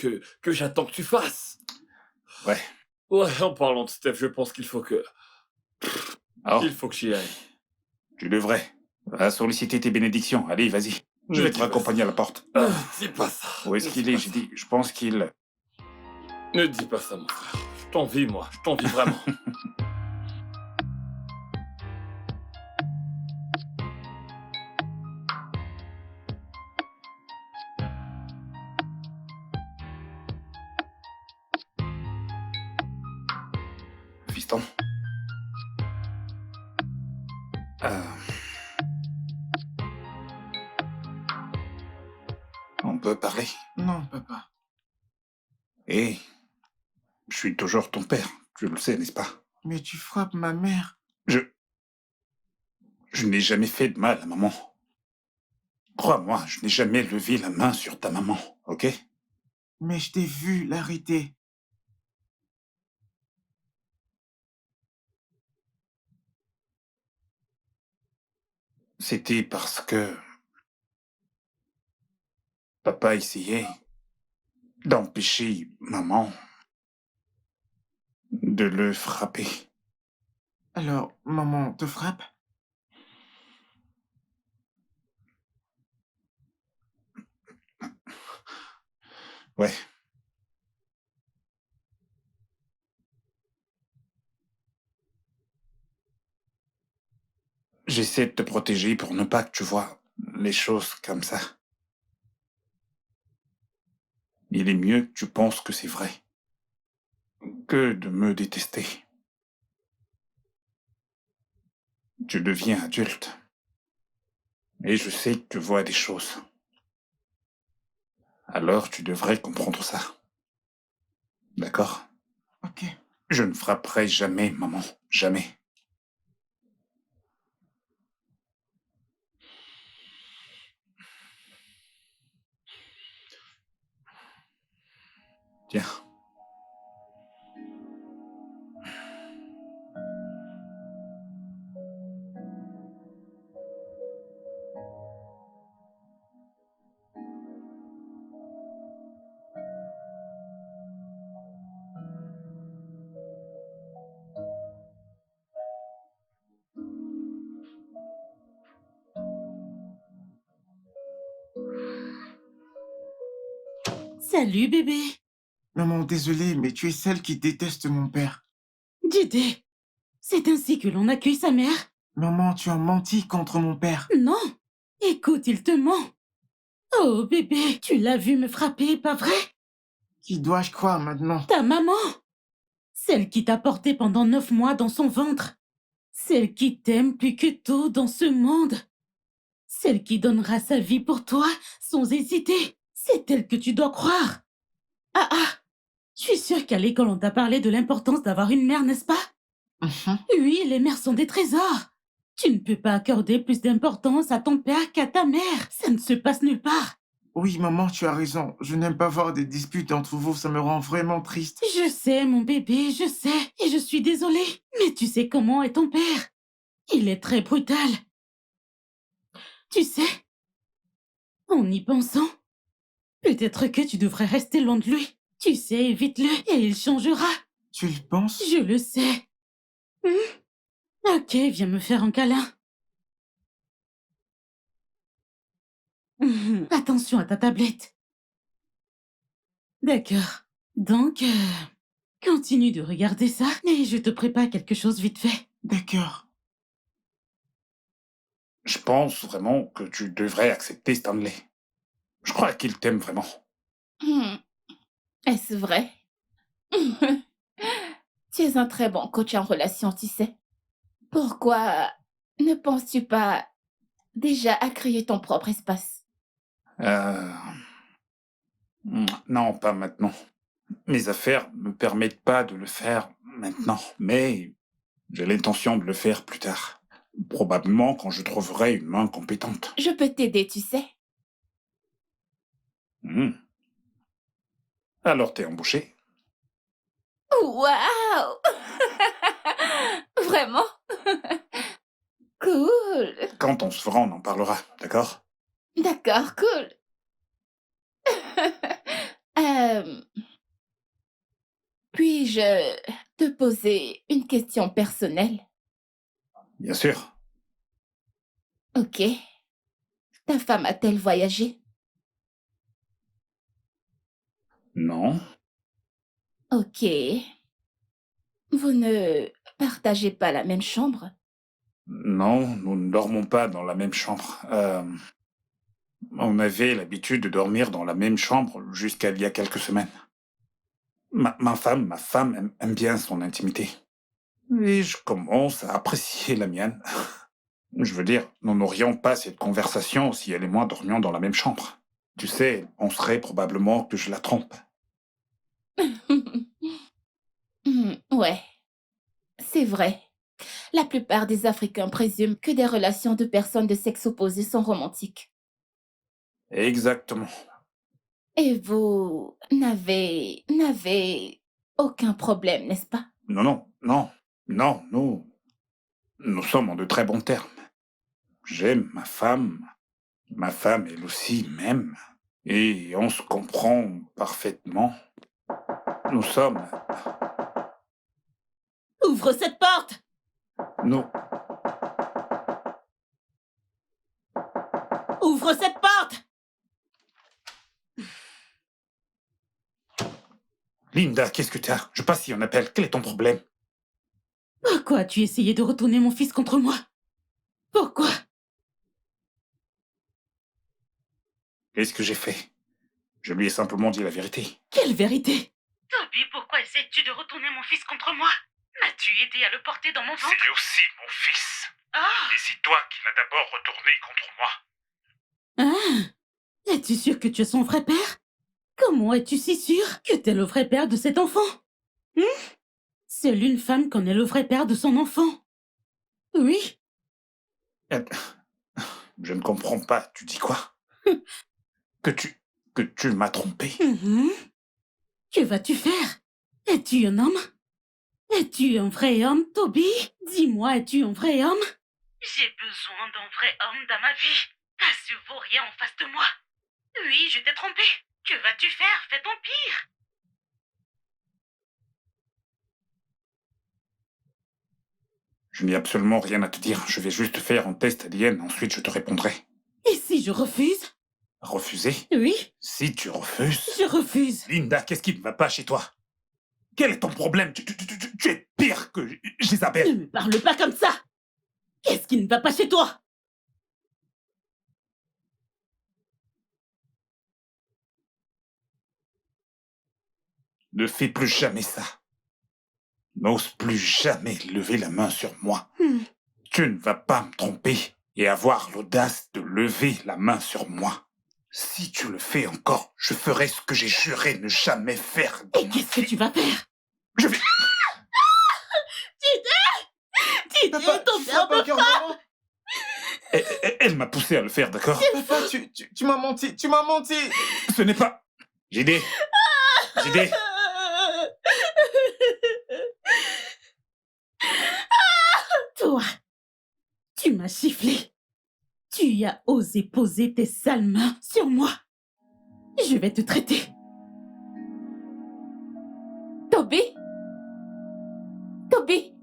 Speaker 5: j'attends que tu fasses.
Speaker 1: Ouais.
Speaker 5: Ouais, en parlant de Steph, je pense qu'il faut que...
Speaker 1: Oh,
Speaker 5: Il faut que j'y aille.
Speaker 1: tu devrais. Va solliciter tes bénédictions. Allez, vas-y. Je
Speaker 5: Ne
Speaker 1: vais
Speaker 5: dis
Speaker 1: te
Speaker 5: pas
Speaker 1: raccompagner
Speaker 5: ça.
Speaker 1: à la porte.
Speaker 5: Dis pas ça.
Speaker 1: Où est-ce
Speaker 5: Ne
Speaker 1: qu'il
Speaker 5: dis
Speaker 1: est?
Speaker 5: pas
Speaker 1: J'ai
Speaker 5: ça.
Speaker 1: dit, je pense qu'il...
Speaker 5: Ne dis pas ça, mon frère. Je t'envie, moi. Je t'envie vraiment.
Speaker 1: Fiston. On peut parler.
Speaker 4: Non, papa.
Speaker 1: Et je suis toujours ton père. Tu le sais, n'est-ce pas?
Speaker 4: Mais tu frappes ma mère.
Speaker 1: Je n'ai jamais fait de mal à maman. Crois-moi, je n'ai jamais levé la main sur ta maman, ok?
Speaker 4: Mais je t'ai vu l'arrêter.
Speaker 1: C'était parce que papa essayait d'empêcher maman de le frapper.
Speaker 4: Alors, maman te frappe?
Speaker 1: Ouais. J'essaie de te protéger pour ne pas que tu vois les choses comme ça. Il est mieux que tu penses que c'est vrai que de me détester. Tu deviens adulte. Et je sais que tu vois des choses. Alors tu devrais comprendre ça. D'accord?
Speaker 4: Ok.
Speaker 1: Je ne frapperai jamais, maman. Jamais. Tiens.
Speaker 2: Salut, bébé.
Speaker 4: Maman, désolé, mais tu es celle qui déteste mon père.
Speaker 2: Dédé, c'est ainsi que l'on accueille sa mère?
Speaker 4: Maman, tu as menti contre mon père.
Speaker 2: Non. Écoute, il te ment. Oh, bébé, tu l'as vu me frapper, pas vrai?
Speaker 4: Qui dois-je croire maintenant?
Speaker 2: Ta maman. Celle qui t'a porté pendant 9 mois dans son ventre. Celle qui t'aime plus que tout dans ce monde. Celle qui donnera sa vie pour toi sans hésiter. C'est elle que tu dois croire. Ah ah, je suis sûre qu'à l'école on t'a parlé de l'importance d'avoir une mère, n'est-ce pas?
Speaker 4: Mhm.
Speaker 2: Oui, les mères sont des trésors. Tu ne peux pas accorder plus d'importance à ton père qu'à ta mère. Ça ne se passe nulle part.
Speaker 4: Oui, maman, tu as raison. Je n'aime pas voir des disputes entre vous, ça me rend vraiment triste.
Speaker 2: Je sais, mon bébé, je sais. Et je suis désolée. Mais tu sais comment est ton père. Il est très brutal. Tu sais, en y pensant, peut-être que tu devrais rester loin de lui. Tu sais, évite-le et il changera.
Speaker 4: Tu le penses?
Speaker 2: Je le sais. Ok, viens me faire un câlin. Attention à ta tablette. D'accord. Donc, continue de regarder ça et je te prépare quelque chose vite fait.
Speaker 4: D'accord.
Speaker 1: Je pense vraiment que tu devrais accepter Stanley. Je crois qu'il t'aime vraiment.
Speaker 3: Est-ce vrai? Tu es un très bon coach en relation, tu sais. Pourquoi ne penses-tu pas déjà à créer ton propre espace?
Speaker 1: Non, pas maintenant. Mes affaires ne me permettent pas de le faire maintenant, mais j'ai l'intention de le faire plus tard. Probablement quand je trouverai une main compétente.
Speaker 3: Je peux t'aider, tu sais.
Speaker 1: Hmm. Alors t'es embauché?
Speaker 3: Waouh! Vraiment? Cool.
Speaker 1: Quand on se fera, on en parlera, d'accord?
Speaker 3: D'accord, cool. Euh, Puis-je te poser une question personnelle?
Speaker 1: Bien sûr.
Speaker 3: Ok. Ta femme a-t-elle voyagé?
Speaker 1: Non.
Speaker 3: Ok. Vous ne partagez pas la même chambre?
Speaker 1: Non, nous ne dormons pas dans la même chambre. On avait l'habitude de dormir dans la même chambre jusqu'à il y a quelques semaines. Ma femme aime bien son intimité. Et je commence à apprécier la mienne. Je veux dire, nous n'aurions pas cette conversation si elle et moi dormions dans la même chambre. Tu sais, on serait probablement que je la trompe.
Speaker 3: Ouais, c'est vrai. La plupart des Africains présument que des relations de personnes de sexe opposé sont romantiques.
Speaker 1: Exactement.
Speaker 3: Et vous n'avez aucun problème, n'est-ce pas?
Speaker 1: Non, nous sommes en de très bons termes. J'aime ma femme elle aussi m'aime, et on se comprend parfaitement. Nous sommes,
Speaker 2: Ouvre cette porte!
Speaker 1: nous,
Speaker 2: Ouvre cette porte!
Speaker 1: Linda, qu'est-ce que t'as? Je passe si on appelle, quel est ton problème?
Speaker 2: Pourquoi as-tu essayé de retourner mon fils contre moi? Pourquoi?
Speaker 1: Qu'est-ce que j'ai fait? Je lui ai simplement dit la vérité.
Speaker 2: Quelle vérité? Toby, pourquoi essayes-tu de retourner mon fils contre moi? M'as-tu aidé à le porter dans mon ventre?
Speaker 1: C'est aussi mon fils.
Speaker 2: Ah!
Speaker 1: Et c'est toi qui l'as d'abord retourné contre moi.
Speaker 2: Ah! Es-tu sûr que tu es son vrai père? Comment es-tu si sûr que t'es le vrai père de cet enfant? Seule une femme connaît le vrai père de son enfant. Oui?
Speaker 1: Je ne comprends pas, tu dis quoi? Que tu m'as trompé.
Speaker 2: Mhm. Que vas-tu faire? Es-tu un homme? Es-tu un vrai homme, Toby? Dis-moi, es-tu un vrai homme? J'ai besoin d'un vrai homme dans ma vie. Pas ce vaurien en face de moi. Oui, je t'ai trompé. Que vas-tu faire? Fais ton pire.
Speaker 1: Je n'ai absolument rien à te dire. Je vais juste faire un test ADN, ensuite je te répondrai.
Speaker 2: Et si je refuse?
Speaker 1: Refuser?
Speaker 2: Oui,
Speaker 1: Si tu refuses...
Speaker 2: je refuse.
Speaker 1: Linda, qu'est-ce qui ne va pas chez toi? Quel est ton problème? Tu es pire que
Speaker 2: Ne
Speaker 1: Jézabel.
Speaker 2: me parle pas comme ça. Qu'est-ce qui ne va pas chez toi?
Speaker 1: Ne fais plus jamais ça. N'ose plus jamais lever la main sur moi. Tu ne vas pas me tromper et avoir l'audace de lever la main sur moi. Si tu le fais encore, je ferai ce que j'ai juré ne jamais faire.
Speaker 2: Et qu'est-ce que tu vas faire?
Speaker 1: Je vais...
Speaker 2: Tu
Speaker 4: Papa,
Speaker 2: ton père
Speaker 4: papa,
Speaker 2: me
Speaker 4: regarde-moi.
Speaker 1: Elle m'a poussé à le faire, d'accord?
Speaker 4: Papa, tu m'as menti, tu m'as menti.
Speaker 1: Ce n'est pas... JD.
Speaker 2: Toi, tu m'as sifflé. Tu as osé poser tes sales mains sur moi. Je vais te traiter.
Speaker 3: Toby?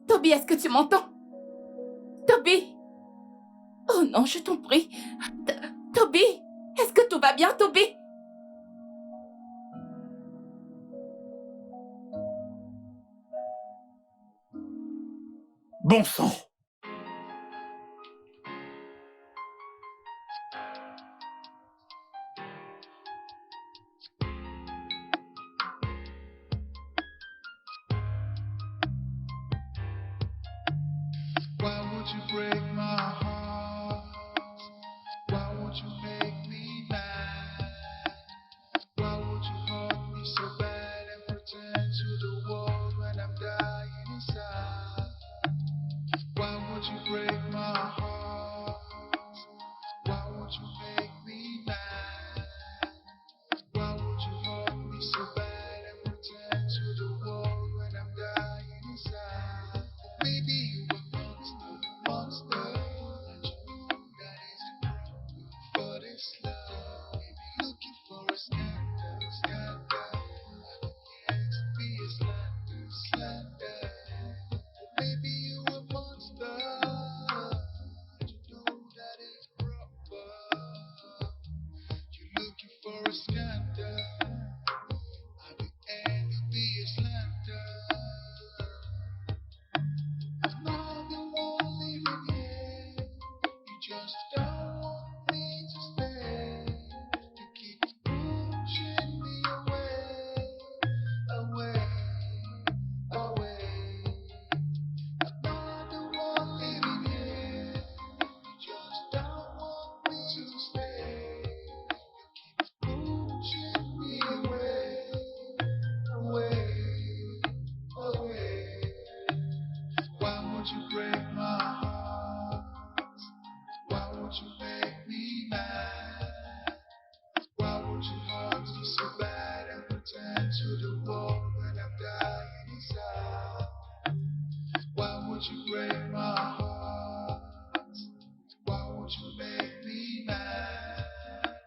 Speaker 3: Toby, est-ce que tu m'entends? Toby? Oh non, je t'en prie. Toby? Est-ce que tout va bien, Toby?
Speaker 1: Bon sang.
Speaker 7: Why would you break my heart? Why would you make me mad? Why would you hurt me so bad and pretend to the world when I'm dying inside? Why would you break my heart? Why would you make me mad? Why would you hurt me so bad and pretend to the world when I'm dying inside? Maybe you a monster, monster. for a scandal. At the end, you'll be a slander. I'm not the one living here. You just don't want me to stay. You keep pushing me away, away, away. I'm not the one living here. You just don't want me to stay. You keep pushing me away, away, away. Why would you break my heart? Why would you make me mad? Why would you hurt me so bad and pretend to the world when I'm dying inside? Why would you break my heart? Why would you make me mad?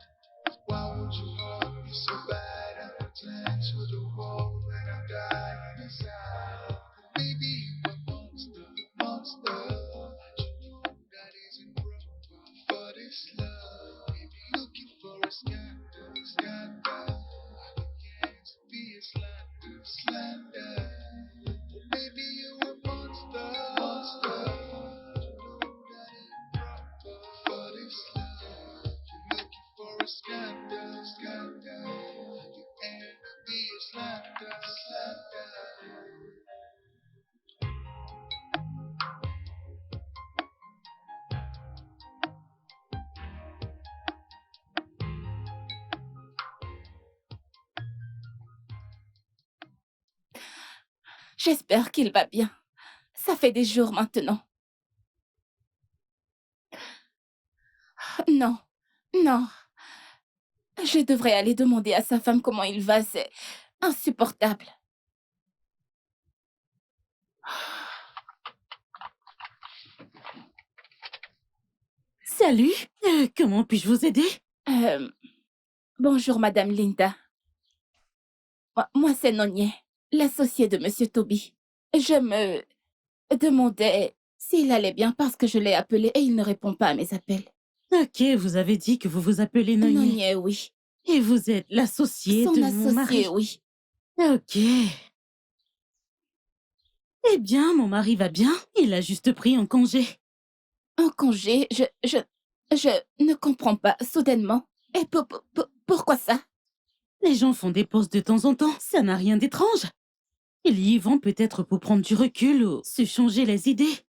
Speaker 7: Why would you hurt me so bad and pretend to the world when I'm dying inside? Baby, you a monster, monster. You know that isn't proper for this love. Baby, looking for a scandal, scandal. I can't be a slander, slander. Baby, you a monster, monster. You know that ain't proper for this love. You're looking for a scandal, scandal. You ain't be a slander, slander.
Speaker 3: J'espère qu'il va bien. Ça fait des jours maintenant. Non, non. Je devrais aller demander à sa femme comment il va, c'est insupportable.
Speaker 2: Salut, comment puis-je vous aider?
Speaker 3: Bonjour, Madame Linda. Moi, c'est Nonier, l'associé de Monsieur Toby. Je me demandais s'il allait bien parce que je l'ai appelé et il ne répond pas à mes appels.
Speaker 2: Ok, vous avez dit que vous vous appelez Nonier.
Speaker 3: Nonier, oui.
Speaker 2: Et vous êtes l'associé
Speaker 3: Son
Speaker 2: de mon mari.
Speaker 3: associé, oui.
Speaker 2: Ok. Eh bien, mon mari va bien. Il a juste pris un congé.
Speaker 3: Un congé, je ne comprends pas, soudainement. Et pourquoi ça?
Speaker 2: Les gens font des pauses de temps en temps. Ça n'a rien d'étrange. Ils y vont peut-être pour prendre du recul ou se changer les idées.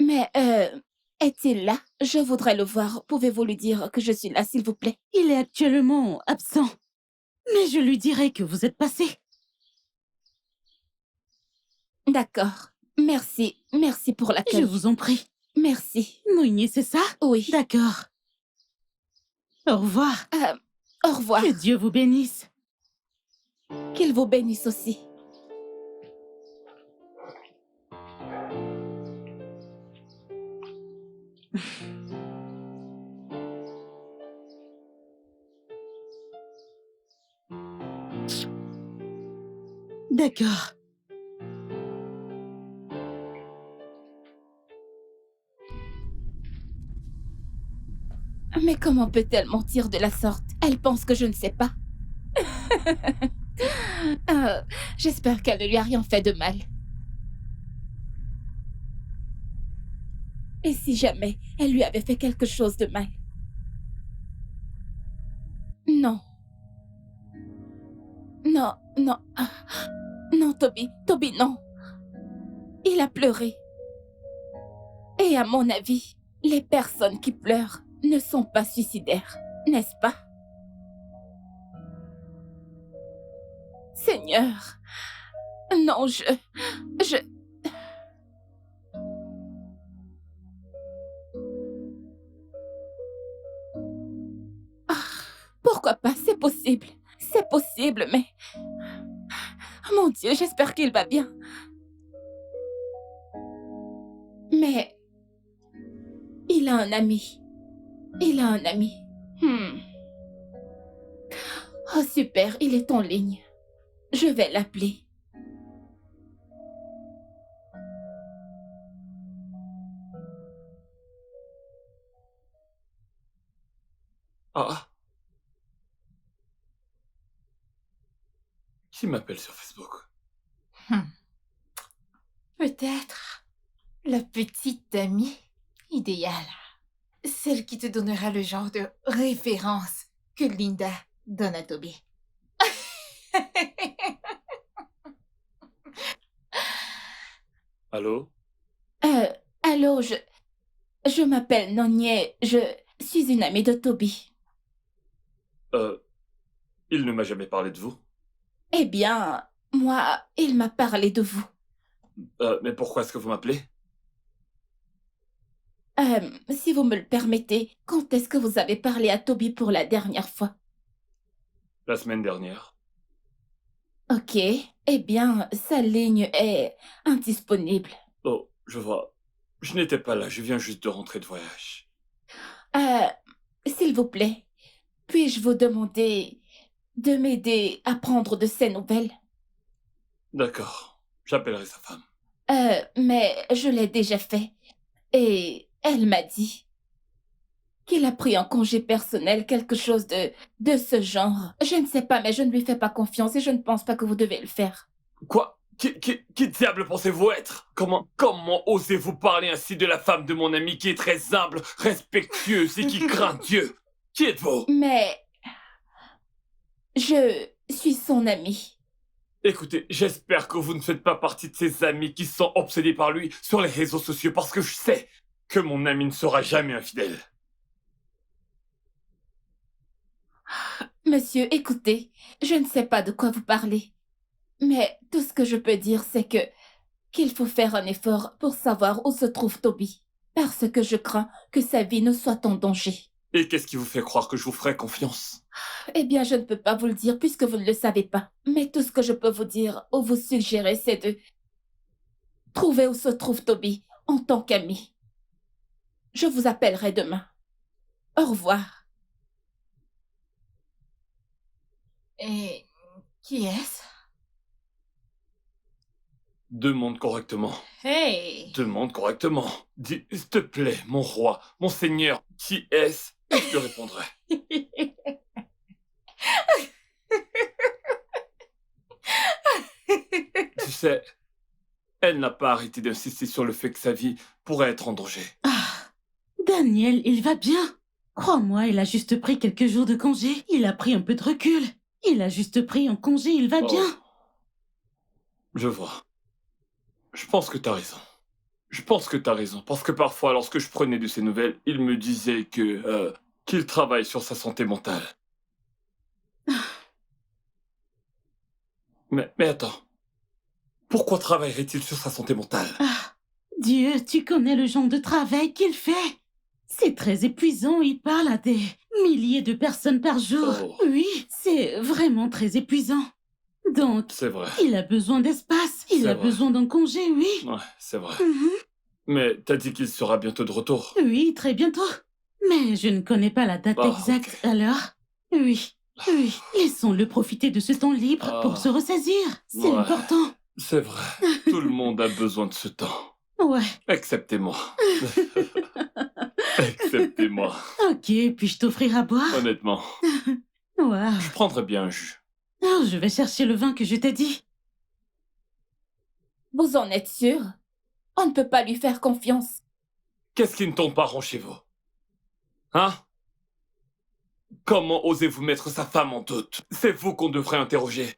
Speaker 3: Mais, est-il là? Je voudrais le voir. Pouvez-vous lui dire que je suis là, s'il vous plaît?
Speaker 2: Il est actuellement absent. Mais je lui dirai que vous êtes passé.
Speaker 3: D'accord. Merci. Merci pour
Speaker 2: Je
Speaker 3: l'accueil.
Speaker 2: vous en prie.
Speaker 3: Merci.
Speaker 2: Nounier, c'est ça?
Speaker 3: Oui.
Speaker 2: D'accord. Au revoir.
Speaker 3: Au revoir.
Speaker 2: Que Dieu vous bénisse.
Speaker 3: Qu'il vous bénisse aussi.
Speaker 2: D'accord.
Speaker 3: Mais comment peut-elle mentir de la sorte? Elle pense que je ne sais pas. J'espère qu'elle ne lui a rien fait de mal. Et si jamais elle lui avait fait quelque chose de mal? Non. Non, non. Non, Toby. Toby, non. Il a pleuré. Et à mon avis, les personnes qui pleurent ne sont pas suicidaires, n'est-ce pas? Seigneur. Non, Pourquoi pas? C'est possible. C'est possible, mais... Mon Dieu, j'espère qu'il va bien. Mais... Il a un ami. Il a un ami. Oh, super, il est en ligne. Je vais l'appeler.
Speaker 5: Ah. Qui m'appelle sur Facebook?
Speaker 6: Peut-être la petite amie idéale. Celle qui te donnera le genre de référence que Linda donne à Toby.
Speaker 5: Allô?
Speaker 3: Allô, je m'appelle Nonier, je suis une amie de Toby.
Speaker 5: Il ne m'a jamais parlé de vous.
Speaker 3: Eh bien, moi, il m'a parlé de vous.
Speaker 5: Mais pourquoi est-ce que vous m'appelez?
Speaker 3: Si vous me le permettez, quand est-ce que vous avez parlé à Toby pour la dernière fois?
Speaker 5: La semaine dernière.
Speaker 3: Ok, eh bien, sa ligne est indisponible.
Speaker 5: Oh, je vois. Je n'étais pas là, je viens juste de rentrer de voyage.
Speaker 3: S'il vous plaît, puis-je vous demander de m'aider à prendre de ses nouvelles?
Speaker 5: D'accord, j'appellerai sa femme.
Speaker 3: Mais je l'ai déjà fait. Et elle m'a dit qu'il a pris un congé personnel, quelque chose de ce genre. Je ne sais pas, mais je ne lui fais pas confiance et je ne pense pas que vous devez le faire.
Speaker 5: Quoi? Qui diable pensez-vous être? Comment osez-vous parler ainsi de la femme de mon ami qui est très humble, respectueuse et qui craint Dieu? Qui êtes-vous?
Speaker 3: Mais je suis son amie.
Speaker 5: Écoutez, j'espère que vous ne faites pas partie de ces amis qui sont obsédés par lui sur les réseaux sociaux parce que je sais que mon ami ne sera jamais infidèle.
Speaker 3: Monsieur, écoutez, je ne sais pas de quoi vous parlez. Mais tout ce que je peux dire, c'est qu'il faut faire un effort pour savoir où se trouve Toby. Parce que je crains que sa vie ne soit en danger.
Speaker 5: Et qu'est-ce qui vous fait croire que je vous ferai confiance?
Speaker 3: Eh bien, je ne peux pas vous le dire puisque vous ne le savez pas. Mais tout ce que je peux vous dire ou vous suggérer, c'est de trouver où se trouve Toby en tant qu'ami. Je vous appellerai demain. Au revoir.
Speaker 6: Et qui est-ce?
Speaker 5: Demande correctement.
Speaker 6: Hey!
Speaker 5: Demande correctement. Dis, s'il te plaît, mon roi, mon seigneur, qui est-ce? Et je te répondrai. Tu sais, elle n'a pas arrêté d'insister sur le fait que sa vie pourrait être en danger.
Speaker 2: Ah, Daniel, il va bien. Crois-moi, il a juste pris quelques jours de congé. Il a pris un peu de recul. Il a juste pris un congé, il va
Speaker 5: Oh.
Speaker 2: bien.
Speaker 5: Je vois. Je pense que t'as raison. Je pense que t'as raison. Parce que parfois, lorsque je prenais de ses nouvelles, il me disait qu'il travaille sur sa santé mentale. Mais attends. Pourquoi travaillerait-il sur sa santé mentale?
Speaker 2: Ah, Dieu, tu connais le genre de travail qu'il fait. C'est très épuisant, il parle à des milliers de personnes par jour.
Speaker 5: Oh.
Speaker 2: Oui, c'est vraiment très épuisant. Donc,
Speaker 5: C'est vrai.
Speaker 2: il a besoin d'espace, il
Speaker 5: C'est
Speaker 2: a
Speaker 5: vrai.
Speaker 2: besoin d'un congé, oui.
Speaker 5: Ouais, c'est vrai.
Speaker 2: Mhm.
Speaker 5: Mais t'as dit qu'il sera bientôt de retour.
Speaker 2: Oui, très bientôt. Mais je ne connais pas la date
Speaker 5: Ah,
Speaker 2: exacte,
Speaker 5: ok.
Speaker 2: alors. Oui, oui. Laissons-le profiter de ce temps libre
Speaker 5: Ah.
Speaker 2: pour se ressaisir. C'est
Speaker 5: Ouais.
Speaker 2: important.
Speaker 5: C'est vrai. Tout le monde a besoin de ce temps.
Speaker 2: Ouais.
Speaker 5: Excepté moi. Excepté moi.
Speaker 2: Ok, puis-je t'offrir à boire?
Speaker 5: Honnêtement,
Speaker 2: Wow.
Speaker 5: je prendrais bien un jus.
Speaker 2: Oh, je vais chercher le vin que je t'ai dit.
Speaker 3: Vous en êtes sûr? On ne peut pas lui faire confiance.
Speaker 5: Qu'est-ce qui ne tombe pas rond chez vous? Hein? Comment osez-vous mettre sa femme en doute? C'est vous qu'on devrait interroger.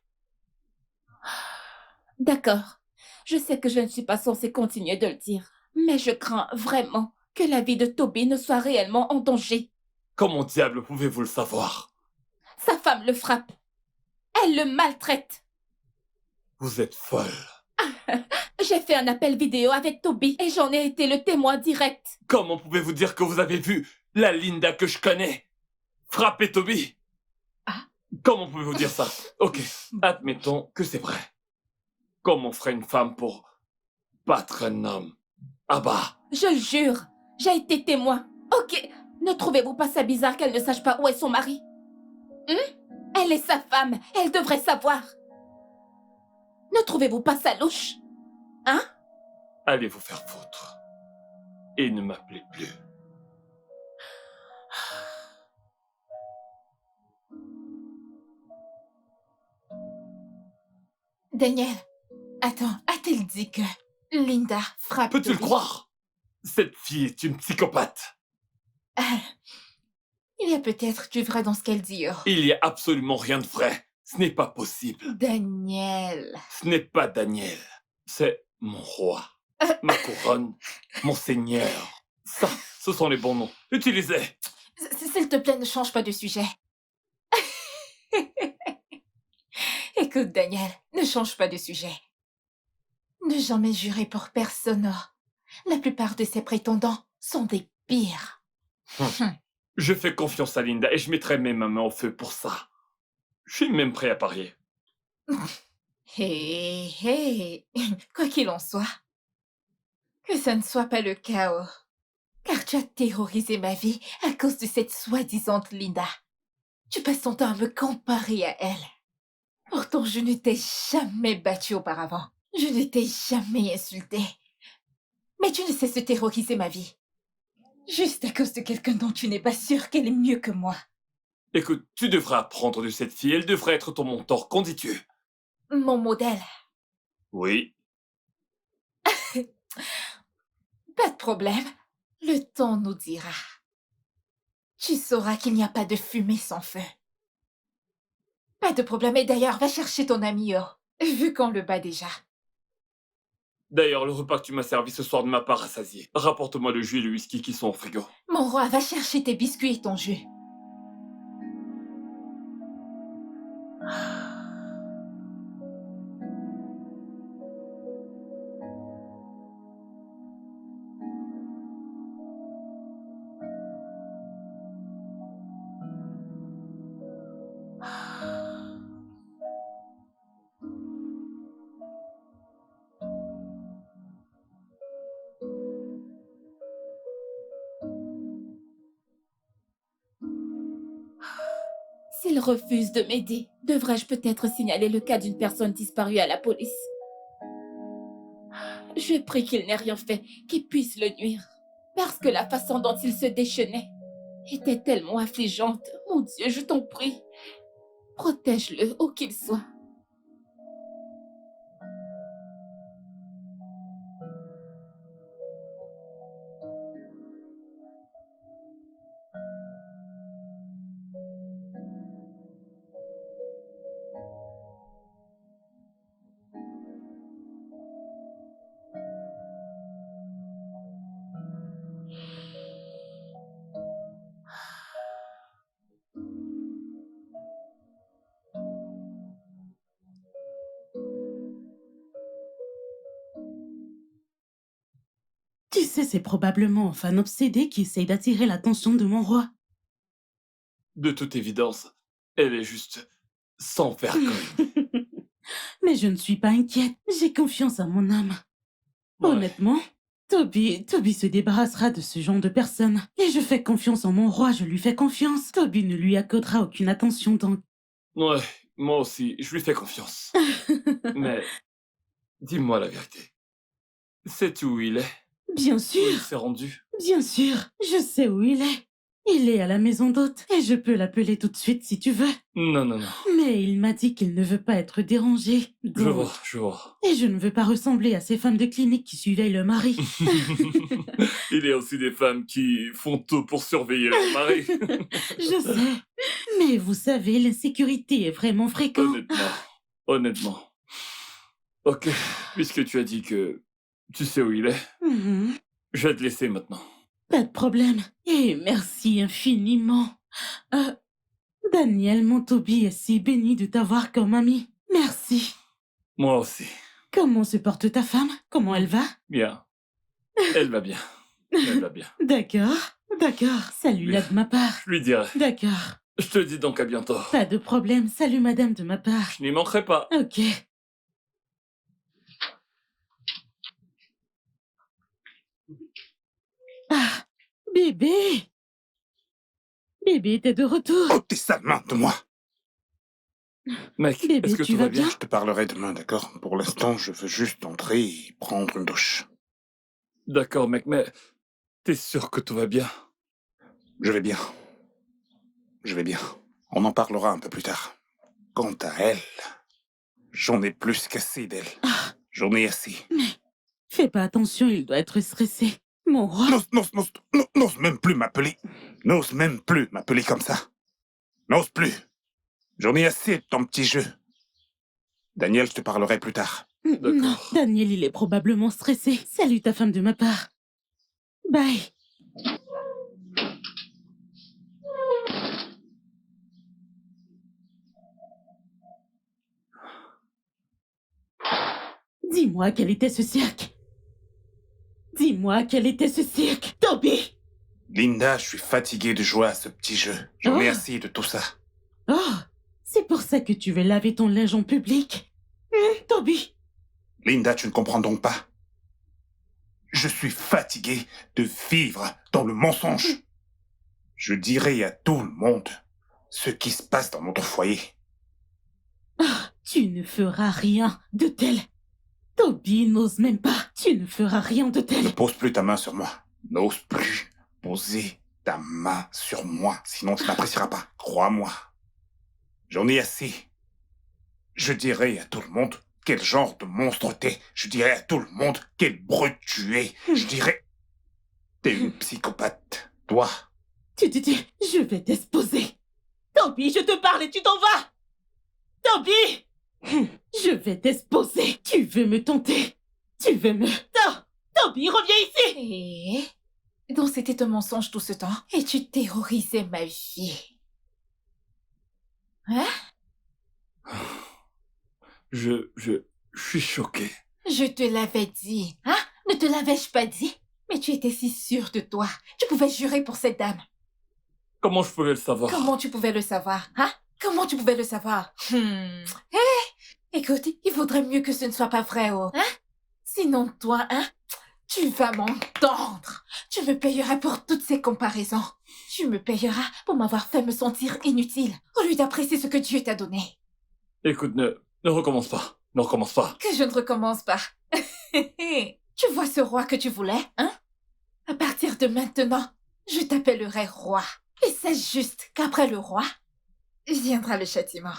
Speaker 3: D'accord. Je sais que je ne suis pas censée continuer de le dire. Mais je crains vraiment que la vie de Toby ne soit réellement en danger.
Speaker 5: Comment diable pouvez-vous le savoir?
Speaker 3: Sa femme le frappe. Elle le maltraite.
Speaker 5: Vous êtes folle.
Speaker 3: J'ai fait un appel vidéo avec Toby et j'en ai été le témoin direct.
Speaker 5: Comment pouvez-vous dire que vous avez vu la Linda que je connais frapper Toby? Comment pouvez-vous dire ça? Ok, admettons que c'est vrai. Comment ferait une femme pour battre un homme? Ah bah,
Speaker 3: Je le jure, j'ai été témoin. Ok, ne trouvez-vous pas ça bizarre qu'elle ne sache pas où est son mari? Elle est sa femme, elle devrait savoir. Ne trouvez-vous pas ça louche? Hein?
Speaker 5: allez vous faire foutre. Et ne m'appelez plus.
Speaker 6: Daniel, attends, a-t-elle dit que Linda frappe
Speaker 5: Peux-tu le
Speaker 6: Toby?
Speaker 5: croire? Cette fille est une psychopathe.
Speaker 6: Ah, il y a peut-être du vrai dans ce qu'elle dit. Oh.
Speaker 5: Il y a absolument rien de vrai. Ce n'est pas possible.
Speaker 6: Daniel.
Speaker 5: Ce n'est pas Daniel. C'est mon roi. Ma couronne. Mon seigneur. Ça, ce sont les bons noms. Utilisez.
Speaker 6: S'il te plaît, ne change pas de sujet. Écoute, Daniel, ne change pas de sujet. Ne jamais jurer pour personne. La plupart de ses prétendants sont des pires.
Speaker 5: Je fais confiance à Linda et je mettrai même ma main au feu pour ça. Je suis même prêt à parier.
Speaker 6: Hé, hé, quoi qu'il en soit, que ça ne soit pas le chaos, car tu as terrorisé ma vie à cause de cette soi-disante Linda. Tu passes ton temps à me comparer à elle. Pourtant, je ne t'ai jamais battue auparavant. Je ne t'ai jamais insultée. Mais tu ne cesses de terroriser ma vie. Juste à cause de quelqu'un dont tu n'es pas sûr qu'elle est mieux que moi.
Speaker 5: Écoute, tu devrais apprendre de cette fille. Elle devrait être ton mentor. Qu'en dis-tu?
Speaker 6: Mon modèle.
Speaker 5: Oui.
Speaker 6: Pas de problème. Le temps nous dira. Tu sauras qu'il n'y a pas de fumée sans feu. Pas de problème. Et d'ailleurs, va chercher ton ami, vu qu'on le bat déjà.
Speaker 5: D'ailleurs, le repas que tu m'as servi ce soir ne m'a pas rassasié. Rapporte-moi le jus et le whisky qui sont au frigo.
Speaker 6: Mon roi, va chercher tes biscuits et ton jus.
Speaker 3: S'il refuse de m'aider, devrais-je peut-être signaler le cas d'une personne disparue à la police? Je prie qu'il n'ait rien fait qui puisse le nuire, parce que la façon dont il se déchaînait était tellement affligeante. Mon Dieu, je t'en prie, protège-le où qu'il soit.
Speaker 2: Tu sais, c'est probablement un fan obsédé qui essaye d'attirer l'attention de mon roi.
Speaker 5: De toute évidence, elle est juste sans vergogne.
Speaker 2: Mais je ne suis pas inquiète. J'ai confiance en mon âme.
Speaker 5: Ouais.
Speaker 2: Honnêtement, Toby se débarrassera de ce genre de personne. Et je fais confiance en mon roi, je lui fais confiance. Toby ne lui accordera aucune attention donc.
Speaker 5: Ouais, moi aussi, je lui fais confiance. Mais, dis-moi la vérité. Sais-tu où il est?
Speaker 2: Bien
Speaker 5: Où
Speaker 2: sûr,
Speaker 5: il s'est rendu?
Speaker 2: bien sûr, je sais où il est. Il est à la maison d'hôte et je peux l'appeler tout de suite si tu veux.
Speaker 5: Non, non, non.
Speaker 2: Mais il m'a dit qu'il ne veut pas être dérangé.
Speaker 5: Je
Speaker 2: donc-
Speaker 5: vois, je vois.
Speaker 2: Et je ne veux pas ressembler à ces femmes de clinique qui surveillent le mari.
Speaker 5: Il y a aussi des femmes qui font tout pour surveiller leur mari.
Speaker 2: Je sais. Mais vous savez, l'insécurité est vraiment fréquente.
Speaker 5: Honnêtement. Ok, puisque tu as dit que tu sais où il est,
Speaker 2: Mhm.
Speaker 5: je vais te laisser maintenant.
Speaker 2: Pas de problème. Et merci infiniment. Daniel, mon Toby est si béni de t'avoir comme ami. Merci.
Speaker 5: Moi aussi.
Speaker 2: Comment se porte ta femme? Comment elle va?
Speaker 5: Bien. Elle va bien. Elle va bien.
Speaker 2: D'accord, d'accord. Salut-la de ma part.
Speaker 5: Je lui dirai.
Speaker 2: D'accord.
Speaker 5: Je te dis donc à bientôt.
Speaker 2: Pas de problème. Salut madame de ma part.
Speaker 5: Je n'y manquerai pas.
Speaker 2: Ok. Ah, bébé. Bébé, t'es de retour.
Speaker 1: Ôte tes sales mains de moi.
Speaker 5: Mec,
Speaker 2: Bébé,
Speaker 5: est-ce que
Speaker 2: tu
Speaker 5: tout
Speaker 2: vas
Speaker 5: va bien?
Speaker 2: bien?
Speaker 1: Je te parlerai demain, d'accord? Pour l'instant, je veux juste entrer et prendre une douche.
Speaker 5: D'accord, mec, mais t'es sûr que tout va bien?
Speaker 1: Je vais bien. Je vais bien. On en parlera un peu plus tard. Quant à elle, J'en ai plus qu'assez d'elle. J'en ai assez.
Speaker 2: Fais pas attention, il doit être stressé. Mon roi.
Speaker 1: N'ose même plus m'appeler. N'ose même plus m'appeler comme ça. N'ose plus. J'en ai assez de ton petit jeu. Daniel, je te parlerai plus tard.
Speaker 2: Non, Daniel, il est probablement stressé. Salut ta femme de ma part. Bye. Dis-moi quel était ce cirque. Dis-moi quel était ce cirque. Toby!
Speaker 1: Linda, je suis fatigué de jouer à ce petit jeu. J'en ai
Speaker 2: Oh.
Speaker 1: assez de tout ça.
Speaker 2: Oh, c'est pour ça que tu veux laver ton linge en public. Toby!
Speaker 1: Linda, tu ne comprends donc pas. Je suis fatigué de vivre dans le mensonge. Je dirai à tout le monde ce qui se passe dans notre foyer.
Speaker 2: Tu ne feras rien de tel. Toby n'ose même pas. Tu ne feras rien de
Speaker 1: Ne
Speaker 2: tel.
Speaker 1: pose plus ta main sur moi. N'ose plus poser ta main sur moi, sinon tu n'apprécieras pas. Crois-moi. J'en ai assez. Je dirai à tout le monde quel genre de monstre t'es. Je dirai à tout le monde quel brute tu es. Je dirai... T'es une psychopathe. Toi.
Speaker 2: Je vais t'exposer. Toby, je te parle et tu t'en vas. Toby! Je vais t'exposer. Tu veux me tenter. Tu veux me... Toby, reviens ici.
Speaker 6: Donc c'était un mensonge tout ce temps et tu terrorisais ma vie. Hein?
Speaker 5: Je suis choqué.
Speaker 6: Je te l'avais dit, hein? Ne te l'avais-je pas dit? Mais tu étais si sûre de toi. Tu pouvais jurer pour cette dame.
Speaker 5: Comment je pouvais le savoir?
Speaker 6: Comment tu pouvais le savoir, hein? Comment tu pouvais le savoir? Écoute, il vaudrait mieux que ce ne soit pas vrai, oh. Hein? Sinon, toi, hein? Tu vas m'entendre. Tu me payeras pour toutes ces comparaisons. Tu me payeras pour m'avoir fait me sentir inutile, au lieu d'apprécier ce que Dieu t'a donné.
Speaker 5: Écoute, ne recommence pas. Ne recommence pas.
Speaker 6: Que je ne recommence pas. Tu vois ce roi que tu voulais, hein? À partir de maintenant, je t'appellerai roi. Et c'est juste qu'après le roi, viendra le châtiment.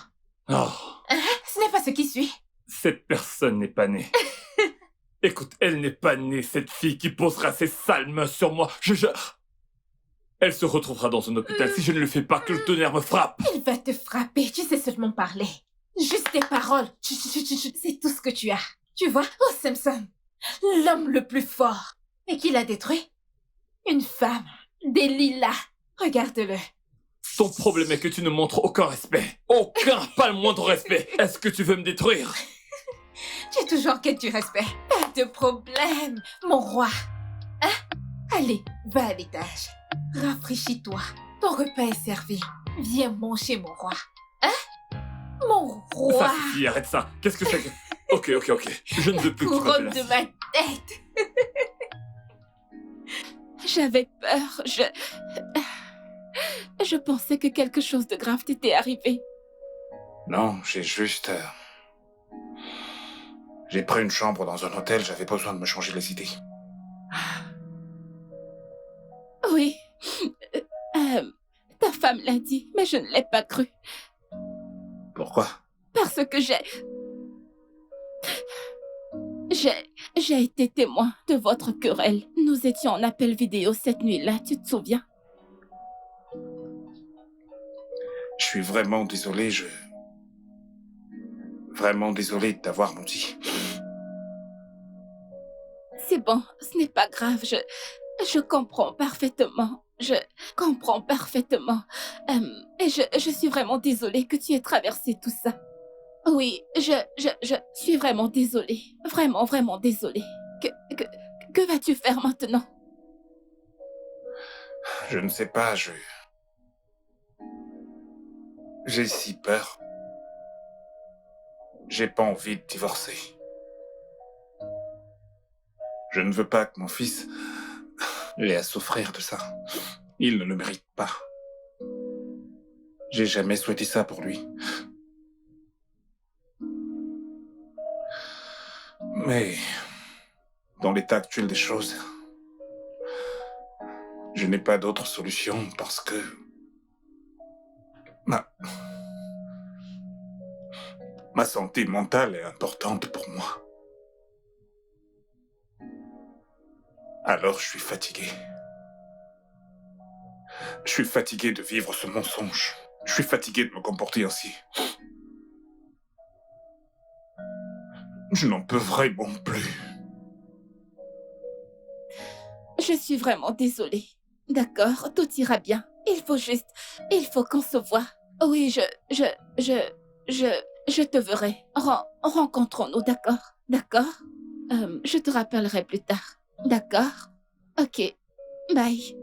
Speaker 5: Oh,
Speaker 6: Hein? Ce n'est pas ce qui suit.
Speaker 5: cette personne n'est pas née. Écoute, elle n'est pas née, cette fille qui posera ses sales mains sur moi. Elle se retrouvera dans un hôpital si je ne le fais pas, que le tonnerre me frappe.
Speaker 6: Il va te frapper, tu sais seulement parler. Juste tes paroles, c'est tout ce que tu as. Tu vois, oh Samson, l'homme le plus fort. Et qui l'a détruit? Une femme, Delilah. Regarde-le.
Speaker 5: Ton problème est que tu ne montres aucun respect. Aucun, pas le moindre respect. Est-ce que tu veux me détruire?
Speaker 6: Tu es toujours en quête du respect. Pas de problème, mon roi. Hein? Allez, va à l'étage. Rafraîchis-toi. Ton repas est servi. Viens manger, mon roi. Hein? Mon roi.
Speaker 5: Ça suffit, arrête ça. Qu'est-ce que c'est que... Ok. Je ne veux plus que tu
Speaker 6: Couronne
Speaker 5: m'appelles
Speaker 6: de
Speaker 5: ainsi.
Speaker 6: ma tête.
Speaker 3: J'avais peur, je pensais que quelque chose de grave t'était arrivé.
Speaker 1: Non, j'ai juste... J'ai pris une chambre dans un hôtel, j'avais besoin de me changer les idées.
Speaker 3: Oui. Ta femme l'a dit, mais je ne l'ai pas cru.
Speaker 1: Pourquoi?
Speaker 3: Parce que j'ai été témoin de votre querelle. Nous étions en appel vidéo cette nuit-là, tu te souviens?
Speaker 1: Je suis vraiment désolé, Vraiment désolé de t'avoir menti.
Speaker 3: C'est bon, ce n'est pas grave, je comprends parfaitement. Je comprends parfaitement. Et je suis vraiment désolée que tu aies traversé tout ça. Oui, je suis vraiment désolée. Vraiment, vraiment désolée. Que vas-tu faire maintenant?
Speaker 1: Je ne sais pas, J'ai si peur. J'ai pas envie de divorcer. Je ne veux pas que mon fils ait à souffrir de ça. Il ne le mérite pas. J'ai jamais souhaité ça pour lui. Mais, dans l'état actuel des choses, je n'ai pas d'autre solution parce que... Ma santé mentale est importante pour moi. Alors je suis fatigué. Je suis fatigué de vivre ce mensonge. Je suis fatigué de me comporter ainsi. Je n'en peux vraiment plus.
Speaker 3: Je suis vraiment désolée. D'accord, tout ira bien. Il faut qu'on se voie. Oui, je te verrai. Rencontrons-nous, d'accord? D'accord? Je te rappellerai plus tard. D'accord? Ok. Bye.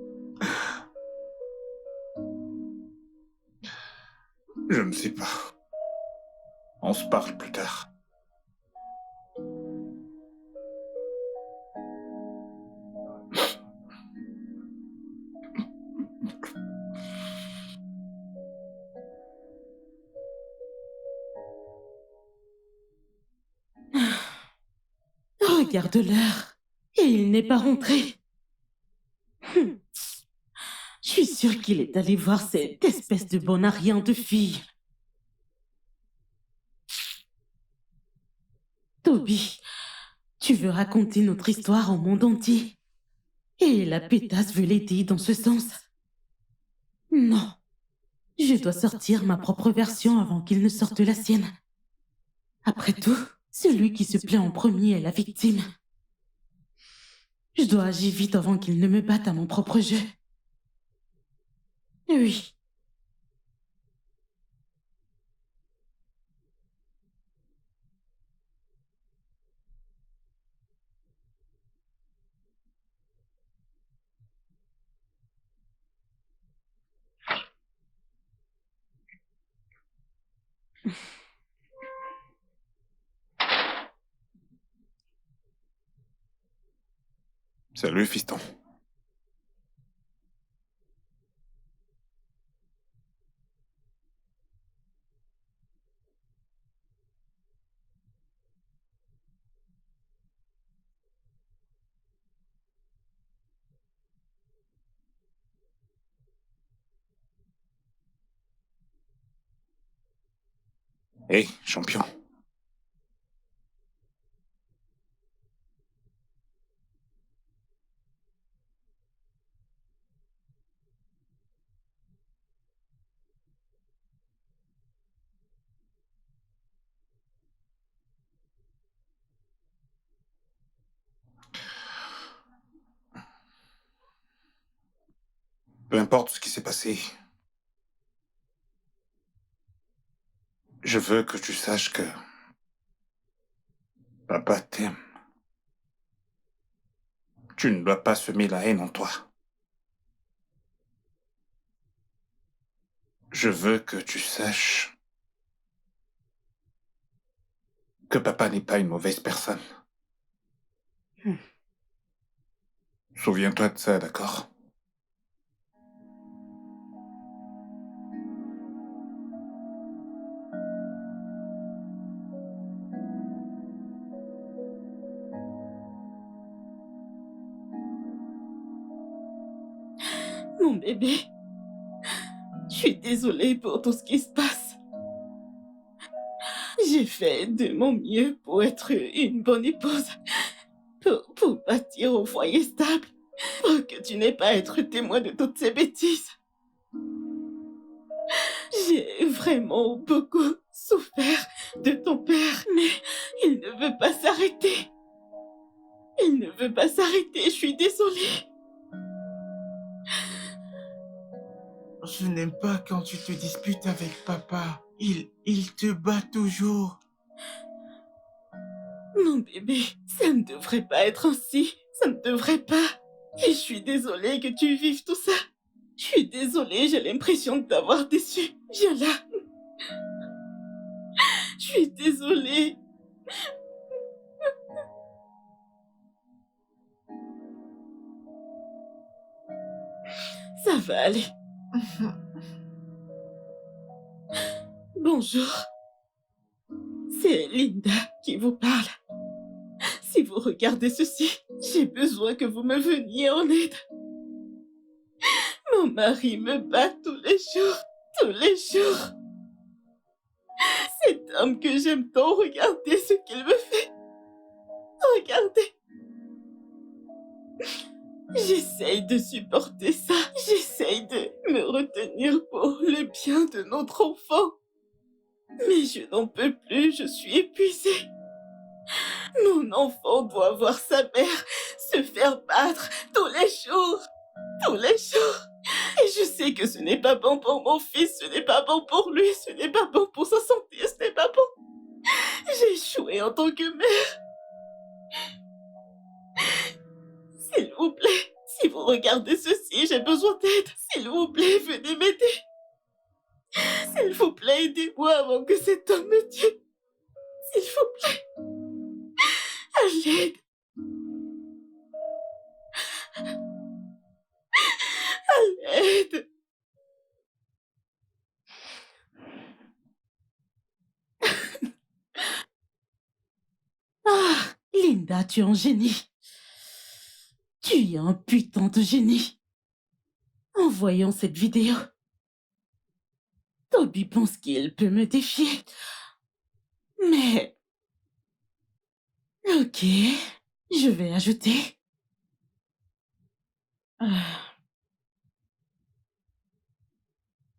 Speaker 1: Je ne sais pas. On se parle plus tard.
Speaker 2: Regarde l'heure. Et il n'est pas rentré. Je suis sûre qu'il est allé voir cette espèce de bon à rien de fille. Toby, tu veux raconter notre histoire au monde entier? Et la pétasse veut l'aider dans ce sens? Non. Je dois sortir ma propre version avant qu'il ne sorte la sienne. Après tout, celui qui se plaint en premier est la victime. Je dois agir vite avant qu'il ne me batte à mon propre jeu. Oui.
Speaker 1: Salut, fiston. Hé, champion. Peu importe ce qui s'est passé, je veux que tu saches que papa t'aime. Tu ne dois pas semer la haine en toi. Je veux que tu saches que papa n'est pas une mauvaise personne. Souviens-toi de ça, d'accord?
Speaker 2: Mon bébé, je suis désolée pour tout ce qui se passe. J'ai fait de mon mieux pour être une bonne épouse, pour bâtir un foyer stable, pour que tu n'aies pas à être témoin de toutes ces bêtises. J'ai vraiment beaucoup souffert de ton père, mais il ne veut pas s'arrêter. Il ne veut pas s'arrêter, je suis désolée.
Speaker 4: Je n'aime pas quand tu te disputes avec papa. Il te bat toujours.
Speaker 2: Mon bébé, ça ne devrait pas être ainsi. Ça ne devrait pas. Et je suis désolée que tu vives tout ça. Je suis désolée, j'ai l'impression de t'avoir déçu. Viens là. Je suis désolée. Ça va aller. Bonjour. C'est Linda qui vous parle. Si vous regardez ceci, j'ai besoin que vous me veniez en aide. Mon mari me bat tous les jours. Tous les jours. Cet homme que j'aime tant, regardez ce qu'il me fait. Regardez. J'essaye de supporter ça. J'essaye de me retenir pour le bien de notre enfant. Mais je n'en peux plus, je suis épuisée. Mon enfant doit voir sa mère se faire battre tous les jours. Tous les jours. Et je sais que ce n'est pas bon pour mon fils, ce n'est pas bon pour lui, ce n'est pas bon pour sa santé, ce n'est pas bon. J'ai échoué en tant que mère. S'il vous plaît, si vous regardez ceci, j'ai besoin d'aide. S'il vous plaît, venez m'aider. S'il vous plaît, aidez-moi avant que cet homme me tue. S'il vous plaît. À l'aide. À l'aide. Ah, Linda, tu es un génie. Tu es un putain de génie. En voyant cette vidéo, Toby pense qu'il peut me défier. Mais... Ok, je vais ajouter...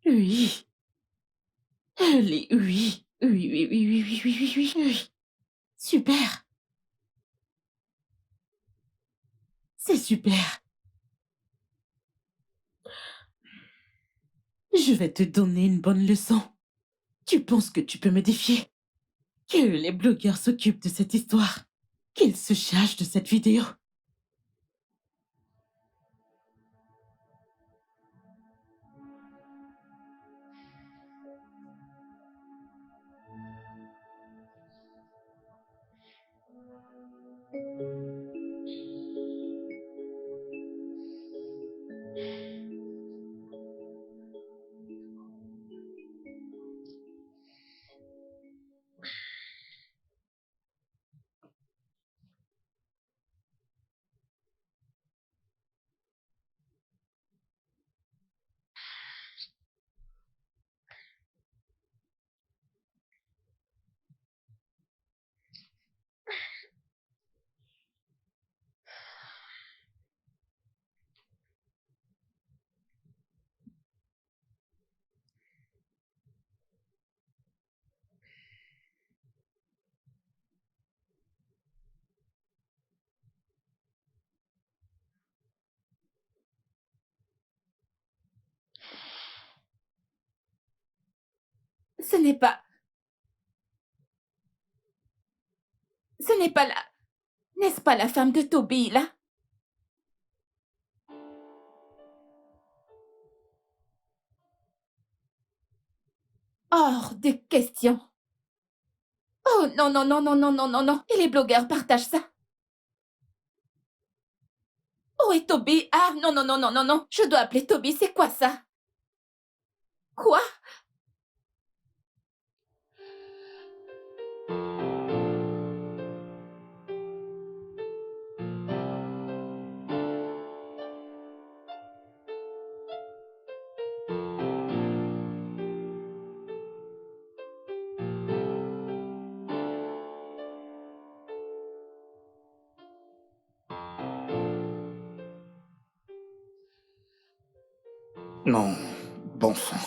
Speaker 2: Oui. Oui, oui, oui, oui, oui, oui, oui, oui, oui, oui. Super. C'est super. Je vais te donner une bonne leçon. Tu penses que tu peux me défier? Que les blogueurs s'occupent de cette histoire. Qu'ils se chargent de cette vidéo.
Speaker 3: Ce n'est pas... Ce n'est pas la... N'est-ce pas la femme de Toby, là? Hors de question. Oh non, non, non, non, non, non, non, non. Et les blogueurs partagent ça. Oh, et Toby? Ah, non, non, non, non, non, non. Je dois appeler Toby, c'est quoi ça? Quoi?
Speaker 1: Non, bon sang.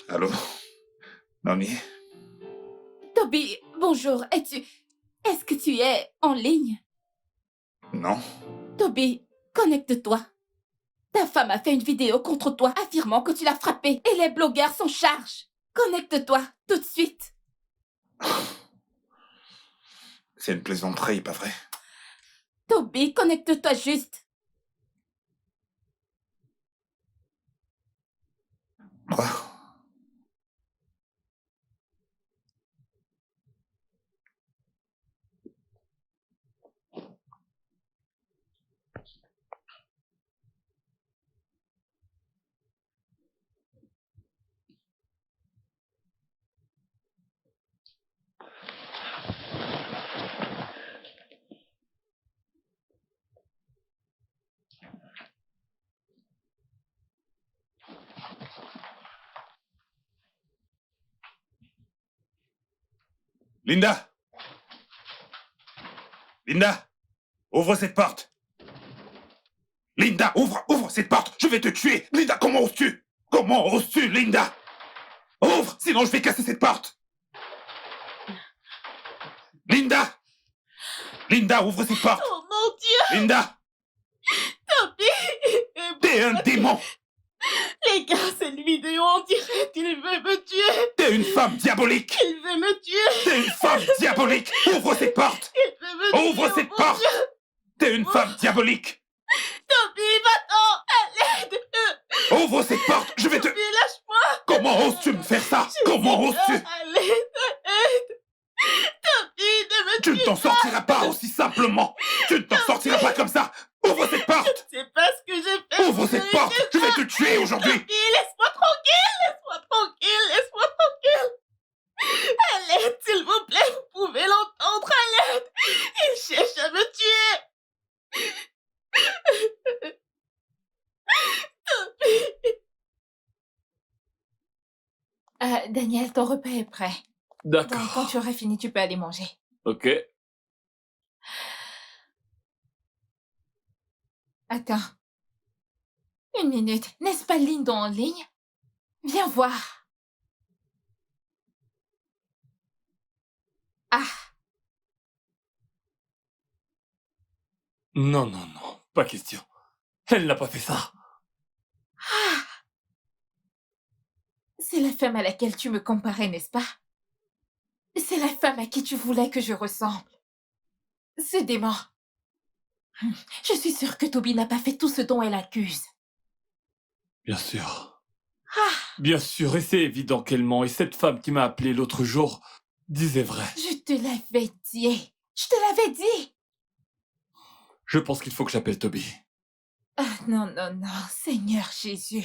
Speaker 1: Allô? Mamie?
Speaker 3: Toby, bonjour. Est-ce que tu es en ligne?
Speaker 1: Non?
Speaker 3: Toby, connecte-toi. Ta femme a fait une vidéo contre toi affirmant que tu l'as frappée et les blogueurs s'en chargent. Connecte-toi, tout de suite.
Speaker 1: C'est une plaisanterie, pas vrai?
Speaker 3: Toby, connecte-toi juste.
Speaker 1: Quoi? Linda! Linda! Ouvre cette porte! Linda, ouvre cette porte! Je vais te tuer! Linda, comment oses-tu? Comment oses-tu, Linda? Ouvre, sinon je vais casser cette porte! Linda! Linda, ouvre cette porte!
Speaker 2: Oh mon Dieu,
Speaker 1: Linda!
Speaker 2: Toby!
Speaker 1: T'es un démon!
Speaker 2: Les gars, cette vidéo, on dirait qu'il veut me tuer.
Speaker 1: T'es une femme diabolique!
Speaker 2: Il veut me tuer.
Speaker 1: T'es une femme diabolique! Ouvre cette porte!
Speaker 2: Il veut me tuer.
Speaker 1: Ouvre cette
Speaker 2: oh mon
Speaker 1: porte!
Speaker 2: Dieu.
Speaker 1: T'es une femme diabolique!
Speaker 2: Toby, va-t'en. À l'aide.
Speaker 1: Ouvre cette porte! Je vais te...
Speaker 2: Toby, lâche-moi.
Speaker 1: Comment oses-tu me faire ça? Comment oses-tu?
Speaker 2: À l'aide, à l'aide. Toby, ne me
Speaker 1: Tu ne
Speaker 2: tue
Speaker 1: t'en
Speaker 2: pas.
Speaker 1: sortiras pas aussi simplement! Tu ne t'en sortiras pas comme ça! Ouvre cette porte!
Speaker 2: Je ne sais pas ce que j'ai fait.
Speaker 1: Ouvre cette porte! Je vais te tuer aujourd'hui!
Speaker 2: Toby, laisse-moi tranquille. Laisse-moi tranquille. Laisse-moi tranquille. À l'aide, s'il vous plaît. Vous pouvez l'entendre. À l'aide. Il cherche à me tuer.
Speaker 6: Daniel, ton repas est prêt. Donc, quand
Speaker 5: D'accord.
Speaker 6: tu auras fini, tu peux aller manger.
Speaker 5: Ok.
Speaker 6: Attends. Une minute. N'est-ce pas Lindo en ligne? Viens voir. Ah,
Speaker 5: Non, non, non. Pas question. Elle n'a pas fait ça.
Speaker 6: c'est la femme à laquelle tu me comparais, n'est-ce pas? C'est la femme à qui tu voulais que je ressemble. Ce démon. Je suis sûre que Toby n'a pas fait tout ce dont elle accuse.
Speaker 5: Bien sûr.
Speaker 6: Ah,
Speaker 5: Bien sûr, et c'est évident qu'elle ment. Et cette femme qui m'a appelé l'autre jour disait vrai.
Speaker 6: je te l'avais dit. Je te l'avais dit.
Speaker 5: Je pense qu'il faut que j'appelle Toby.
Speaker 6: Ah, non, non, non, Seigneur Jésus.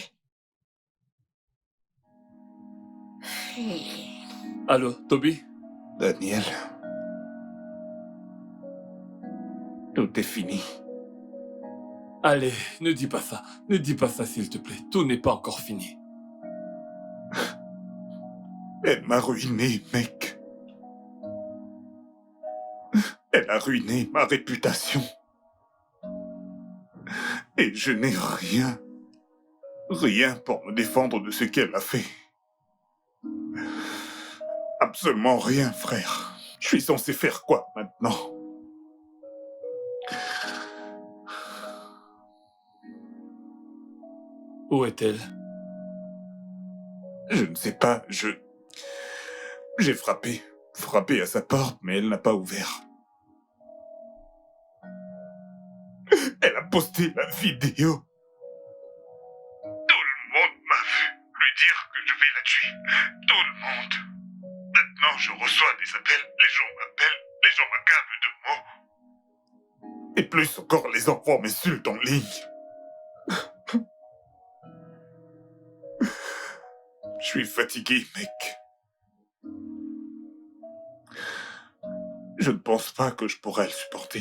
Speaker 5: Allô, Toby?
Speaker 1: Daniel. Tout est fini.
Speaker 5: Allez, ne dis pas ça. Ne dis pas ça, s'il te plaît. Tout n'est pas encore fini.
Speaker 1: Elle m'a ruiné, mec. Elle a ruiné ma réputation. Et je n'ai rien. Rien pour me défendre de ce qu'elle a fait. Absolument rien, frère. Je suis censé faire quoi maintenant?
Speaker 5: Où est-elle?
Speaker 1: Je ne sais pas, j'ai frappé à sa porte, mais elle n'a pas ouvert. Elle a posté la vidéo. Tout le monde m'a vu lui dire que je vais la tuer. Tout le monde. Maintenant, je reçois des appels, les gens m'appellent, les gens m'accablent de mots. Et plus encore, les enfants m'insultent en ligne. Je suis fatigué, mec. Je ne pense pas que je pourrais le supporter.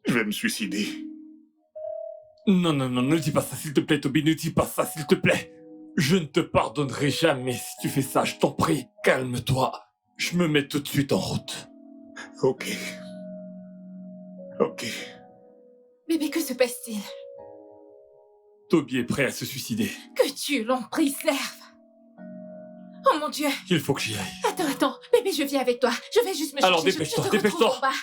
Speaker 1: Je vais me suicider.
Speaker 5: Non, non, non, ne dis pas ça, s'il te plaît, Toby. Ne dis pas ça, s'il te plaît. Je ne te pardonnerai jamais si tu fais ça, je t'en prie. Calme-toi. Je me mets tout de suite en route.
Speaker 1: Ok. Ok.
Speaker 6: Bébé, que se passe-t-il?
Speaker 5: Toby est prêt à se suicider.
Speaker 6: Que Dieu l'en préserve. Oh mon Dieu.
Speaker 5: Il faut que j'y aille.
Speaker 6: Attends, bébé, je viens avec toi. Je vais juste me
Speaker 5: Alors,
Speaker 6: chercher.
Speaker 5: dépêche-toi,
Speaker 6: je te
Speaker 5: dépêche-toi.
Speaker 6: retrouve en bas.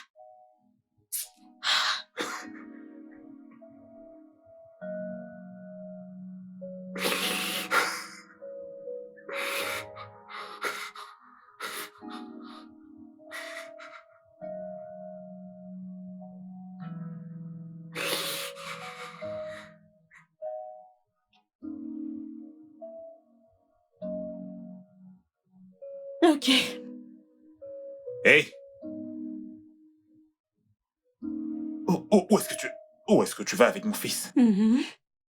Speaker 2: Ok.
Speaker 1: Hey! Où est-ce que tu vas avec mon fils?
Speaker 2: Mhm.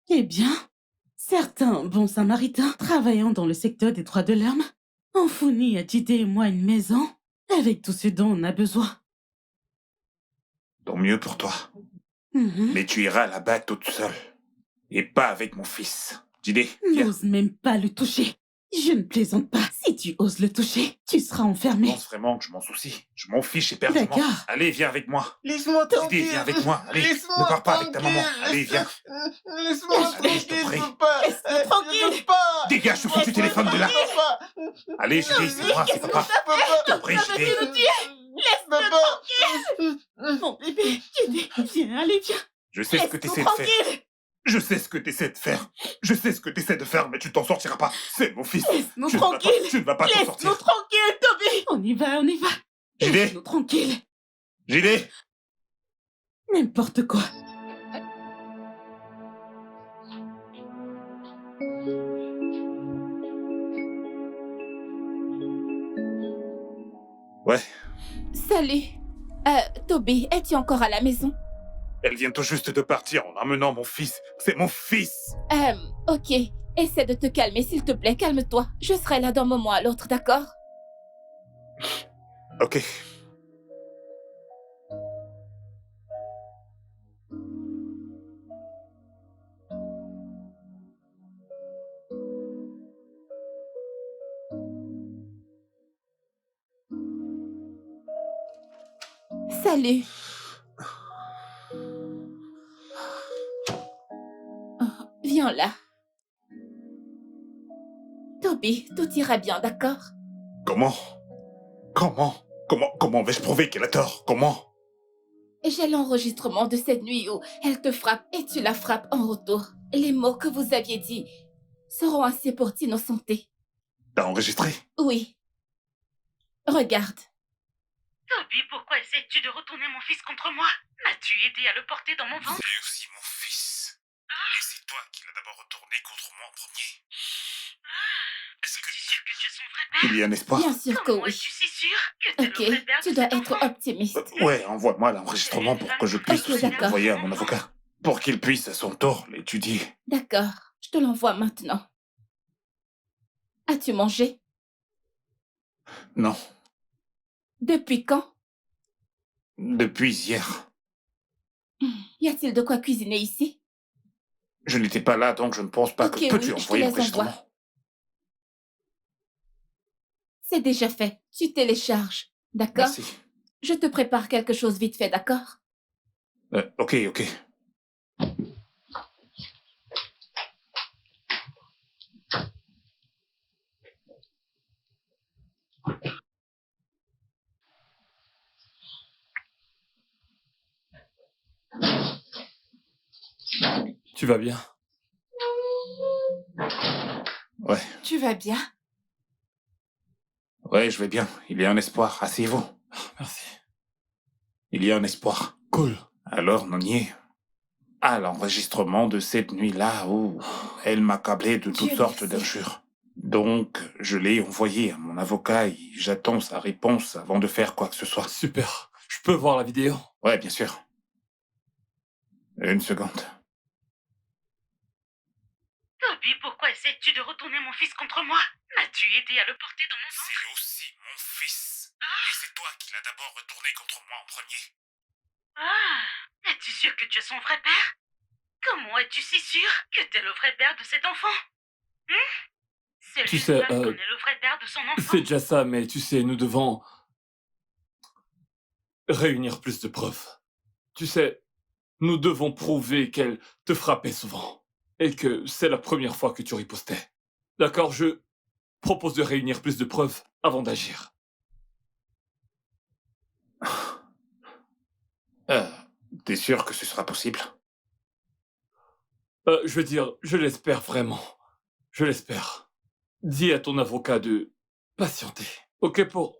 Speaker 2: Eh bien, certains bons samaritains travaillant dans le secteur des droits de l'homme ont fourni à Jide et moi une maison avec tout ce dont on a besoin.
Speaker 1: Tant mieux pour toi.
Speaker 2: Mhm.
Speaker 1: Mais tu iras là-bas toute seule. Et pas avec mon fils. Jide, viens.
Speaker 2: N'ose même pas le toucher. Je ne plaisante pas. Si tu oses le toucher, tu seras
Speaker 1: Tu
Speaker 2: enfermé.
Speaker 1: penses vraiment que je m'en soucie? Je m'en fiche éperdument.
Speaker 2: D'accord.
Speaker 1: Allez, viens avec moi.
Speaker 4: Laisse-moi tranquille.
Speaker 1: viens avec moi, allez,
Speaker 4: Laisse-moi
Speaker 1: ne pars pas avec ta
Speaker 4: tranquille.
Speaker 1: maman. Allez, viens.
Speaker 4: Laisse-moi
Speaker 1: Allez, je te
Speaker 4: tranquille,
Speaker 1: prie.
Speaker 4: je veux pas.
Speaker 2: Laisse-moi tranquille.
Speaker 4: Je veux pas.
Speaker 1: Dégage ce foutu téléphone de là.
Speaker 4: Papa.
Speaker 1: Allez, je dis, c'est moi, c'est papa.
Speaker 4: Papa.
Speaker 1: Je te prie, je dis.
Speaker 4: Papa.
Speaker 2: Mon bébé, viens, allez, viens.
Speaker 1: Je sais ce que tu essaies de faire.
Speaker 2: Tranquille.
Speaker 1: Je sais ce que tu essaies de faire. Je sais ce que tu essaies de faire, mais tu t'en sortiras pas. C'est mon fils.
Speaker 2: Laisse-nous
Speaker 1: Tu ne vas pas-
Speaker 2: tranquille.
Speaker 1: tu ne vas pas t'en
Speaker 2: Laisse-nous
Speaker 1: sortir.
Speaker 2: tranquille, Toby. On y va, on y va.
Speaker 1: JD,
Speaker 2: Laisse-nous tranquille.
Speaker 1: JD.
Speaker 2: N'importe quoi.
Speaker 1: Ouais,
Speaker 3: Salut. Toby, es-tu encore à la maison?
Speaker 1: elle vient tout juste de partir en amenant mon fils. C'est mon fils.
Speaker 3: Ok. Essaie de te calmer, s'il te plaît. Calme-toi. Je serai là d'un moment à l'autre, d'accord?
Speaker 1: Ok.
Speaker 3: Salut. Oh, viens là. Toby, tout ira bien, d'accord?
Speaker 1: Comment Comment vais-je prouver qu'elle a tort? Comment?
Speaker 3: J'ai l'enregistrement de cette nuit où elle te frappe et tu la frappes en retour. Les mots que vous aviez dit seront assez pour t'innocenter.
Speaker 1: T'as enregistré?
Speaker 3: Oui. Regarde.
Speaker 2: Toby, pourquoi essaies-tu de retourner mon fils contre moi? M'as-tu aidé à le porter dans mon ventre?
Speaker 1: C'est aussi mon fils. Et c'est toi qui l'as d'abord retourné contre moi en premier. Est-ce que
Speaker 2: Tu es sûr que tu es son vrai père?
Speaker 1: il y a un espoir?
Speaker 3: Bien sûr que
Speaker 2: Comment
Speaker 3: oui.
Speaker 2: es-tu si sûr que t'es
Speaker 3: Ok,
Speaker 2: le vrai père
Speaker 3: tu
Speaker 2: de
Speaker 3: dois
Speaker 2: cet
Speaker 3: être
Speaker 2: enfant?
Speaker 3: optimiste.
Speaker 1: Ouais, envoie-moi l'enregistrement pour que je puisse
Speaker 3: Ok,
Speaker 1: aussi
Speaker 3: d'accord.
Speaker 1: l'envoyer à mon avocat. Pour qu'il puisse à son tour l'étudier.
Speaker 3: D'accord, je te l'envoie maintenant. As-tu mangé?
Speaker 1: Non,
Speaker 3: Depuis quand?
Speaker 1: depuis hier.
Speaker 3: Y a-t-il de quoi cuisiner ici?
Speaker 1: Je n'étais pas là, donc je ne pense pas
Speaker 3: Ok,
Speaker 1: que... Peux-tu
Speaker 3: oui, je te
Speaker 1: envoyer
Speaker 3: les
Speaker 1: l'enregistrement?
Speaker 3: envoie. C'est déjà fait. Tu télécharges. D'accord?
Speaker 1: Merci.
Speaker 3: Je te prépare quelque chose vite fait, d'accord?
Speaker 1: Ok.
Speaker 5: Tu vas bien?
Speaker 1: Ouais,
Speaker 6: Tu vas bien?
Speaker 1: ouais, je vais bien. Il y a un espoir. Asseyez-vous.
Speaker 5: Merci.
Speaker 1: Il y a un espoir.
Speaker 5: Cool.
Speaker 1: Alors, Nonier, à l'enregistrement de cette nuit-là où elle m'accablait de toutes
Speaker 6: Dieu
Speaker 1: sortes
Speaker 6: merci.
Speaker 1: d'injures. Donc, je l'ai envoyé à mon avocat et j'attends sa réponse avant de faire quoi que ce soit.
Speaker 5: Super. Je peux voir la vidéo?
Speaker 1: Ouais, bien sûr. Une seconde.
Speaker 2: Toby, pourquoi essaies-tu de retourner mon fils contre moi? M'as-tu aidé à le porter dans mon ventre?
Speaker 1: C'est aussi mon fils. Et c'est toi qui l'as d'abord retourné contre moi en premier.
Speaker 2: Ah, es-tu sûr que tu es son vrai père? Comment es-tu si sûr que t'es le vrai père de cet enfant? C'est
Speaker 5: Tu
Speaker 2: lui
Speaker 5: sais,
Speaker 2: seul connaît le vrai père de son enfant.
Speaker 5: C'est déjà ça, mais tu sais, nous devons réunir plus de preuves. Tu sais, nous devons prouver qu'elle te frappait souvent et que c'est la première fois que tu ripostais. D'accord, je propose de réunir plus de preuves avant d'agir.
Speaker 1: T'es sûr que ce sera possible?
Speaker 5: Je veux dire, je l'espère vraiment. Je l'espère. Dis à ton avocat de patienter, ok, pour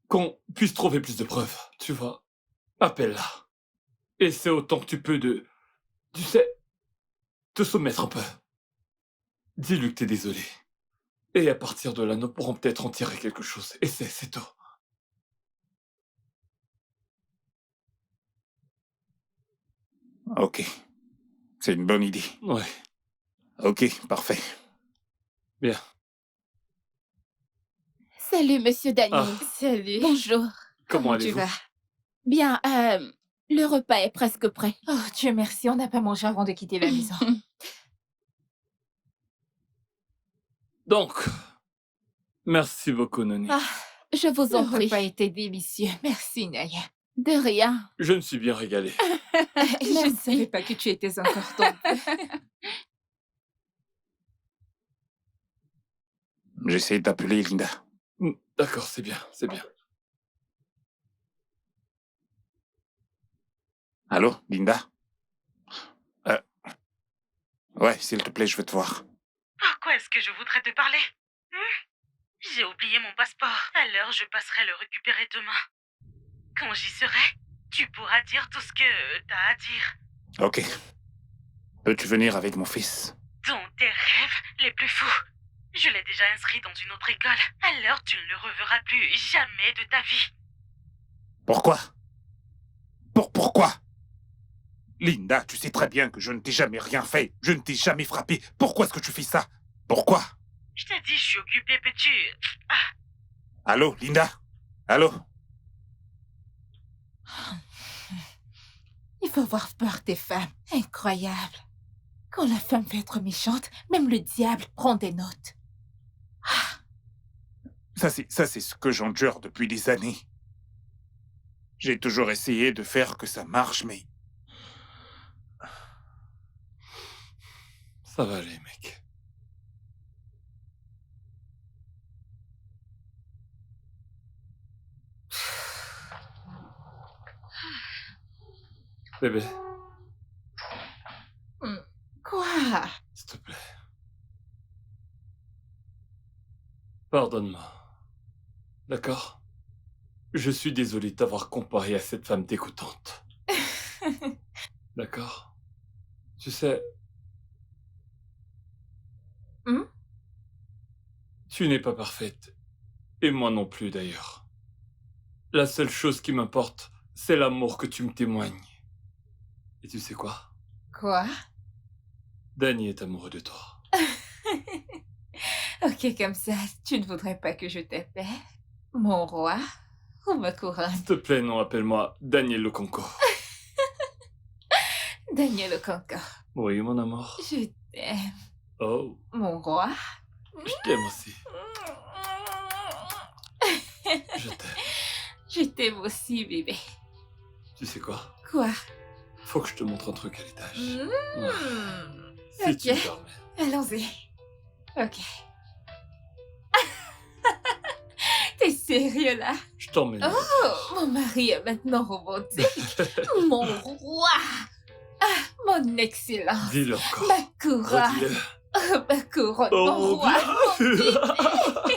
Speaker 5: qu'on puisse trouver plus de preuves, tu vois. Appelle-la. Essaie autant que tu peux de, tu sais, te soumettre un peu. Dis-lui que t'es désolé. Et à partir de là, nous pourrons peut-être en tirer quelque chose. Essaie, c'est tout.
Speaker 1: Ok. C'est une bonne idée.
Speaker 5: Ouais,
Speaker 1: Ok, parfait.
Speaker 5: bien.
Speaker 3: Salut, monsieur Daniel.
Speaker 5: Ah.
Speaker 6: Salut.
Speaker 3: Bonjour.
Speaker 5: Comment
Speaker 6: tu
Speaker 5: allez-vous?
Speaker 6: vas?
Speaker 3: Bien, le repas est presque prêt.
Speaker 6: Oh, Dieu merci, on n'a pas mangé avant de quitter la maison.
Speaker 5: Donc, Merci beaucoup, Noni.
Speaker 3: Ah, je vous en
Speaker 6: Le
Speaker 3: prie.
Speaker 6: repas était délicieux. Merci, Naya.
Speaker 3: De rien.
Speaker 5: Je me suis bien régalé.
Speaker 6: Je ne savais pas que tu étais encore tombée.
Speaker 1: J'essaie d'appeler Linda.
Speaker 5: D'accord, c'est bien, c'est bien.
Speaker 1: Allô, Linda? Ouais, s'il te plaît, je veux te voir.
Speaker 2: Pourquoi est-ce que je voudrais te parler? J'ai oublié mon passeport. Alors je passerai le récupérer demain. Quand j'y serai, tu pourras dire tout ce que t'as à dire.
Speaker 1: Ok. Peux-tu venir avec mon fils?
Speaker 2: Dans tes rêves les plus fous. Je l'ai déjà inscrit dans une autre école. Alors tu ne le reverras plus jamais de ta vie.
Speaker 1: Pourquoi? Pourquoi? Linda, tu sais très bien que je ne t'ai jamais rien fait. Je ne t'ai jamais frappé. Pourquoi est-ce que tu fais ça? Pourquoi?
Speaker 2: Je t'ai dit, je suis occupée, peux-tu...
Speaker 1: Allô, Linda? Allô?
Speaker 6: Il faut avoir peur des femmes. Incroyable. Quand la femme veut être méchante, même le diable prend des notes.
Speaker 1: Ça, c'est ce que j'endure depuis des années. J'ai toujours essayé de faire que ça marche, mais...
Speaker 5: Ça va aller, mec. Bébé,
Speaker 6: Quoi?
Speaker 5: s'il te plaît. Pardonne-moi. D'accord? Je suis désolé de t'avoir comparé à cette femme dégoûtante. D'accord? Tu sais... Tu n'es pas parfaite. Et moi non plus, d'ailleurs. La seule chose qui m'importe, c'est l'amour que tu me témoignes. Et tu sais quoi?
Speaker 6: Quoi?
Speaker 5: Danny est amoureux de toi.
Speaker 6: Ok, comme ça, tu ne voudrais pas que je t'appelle mon roi ou ma couronne?
Speaker 5: S'il te plaît, non, appelle-moi Daniel Loconco.
Speaker 6: Daniel Okonko,
Speaker 5: Oui, mon amour.
Speaker 6: je t'aime,
Speaker 5: Oh,
Speaker 6: mon roi.
Speaker 5: je t'aime aussi. Je t'aime.
Speaker 6: Je t'aime aussi, bébé.
Speaker 5: Tu sais quoi?
Speaker 6: Quoi?
Speaker 5: Faut que je te montre un truc à l'étage.
Speaker 6: Mmh.
Speaker 5: Si
Speaker 6: Ok.
Speaker 5: tu me permets.
Speaker 6: Allons-y. Ok. T'es sérieux là?
Speaker 5: Je t'emmène.
Speaker 6: Oh, mon mari est maintenant romantique. Mon roi. Ah, mon excellence.
Speaker 5: Dis-le encore.
Speaker 6: Ma couronne.
Speaker 5: Redis-le.
Speaker 6: Oh, ma couronne,
Speaker 5: Oh,
Speaker 6: mon
Speaker 5: mon
Speaker 6: roi. Mon
Speaker 5: Dieu.
Speaker 6: bébé.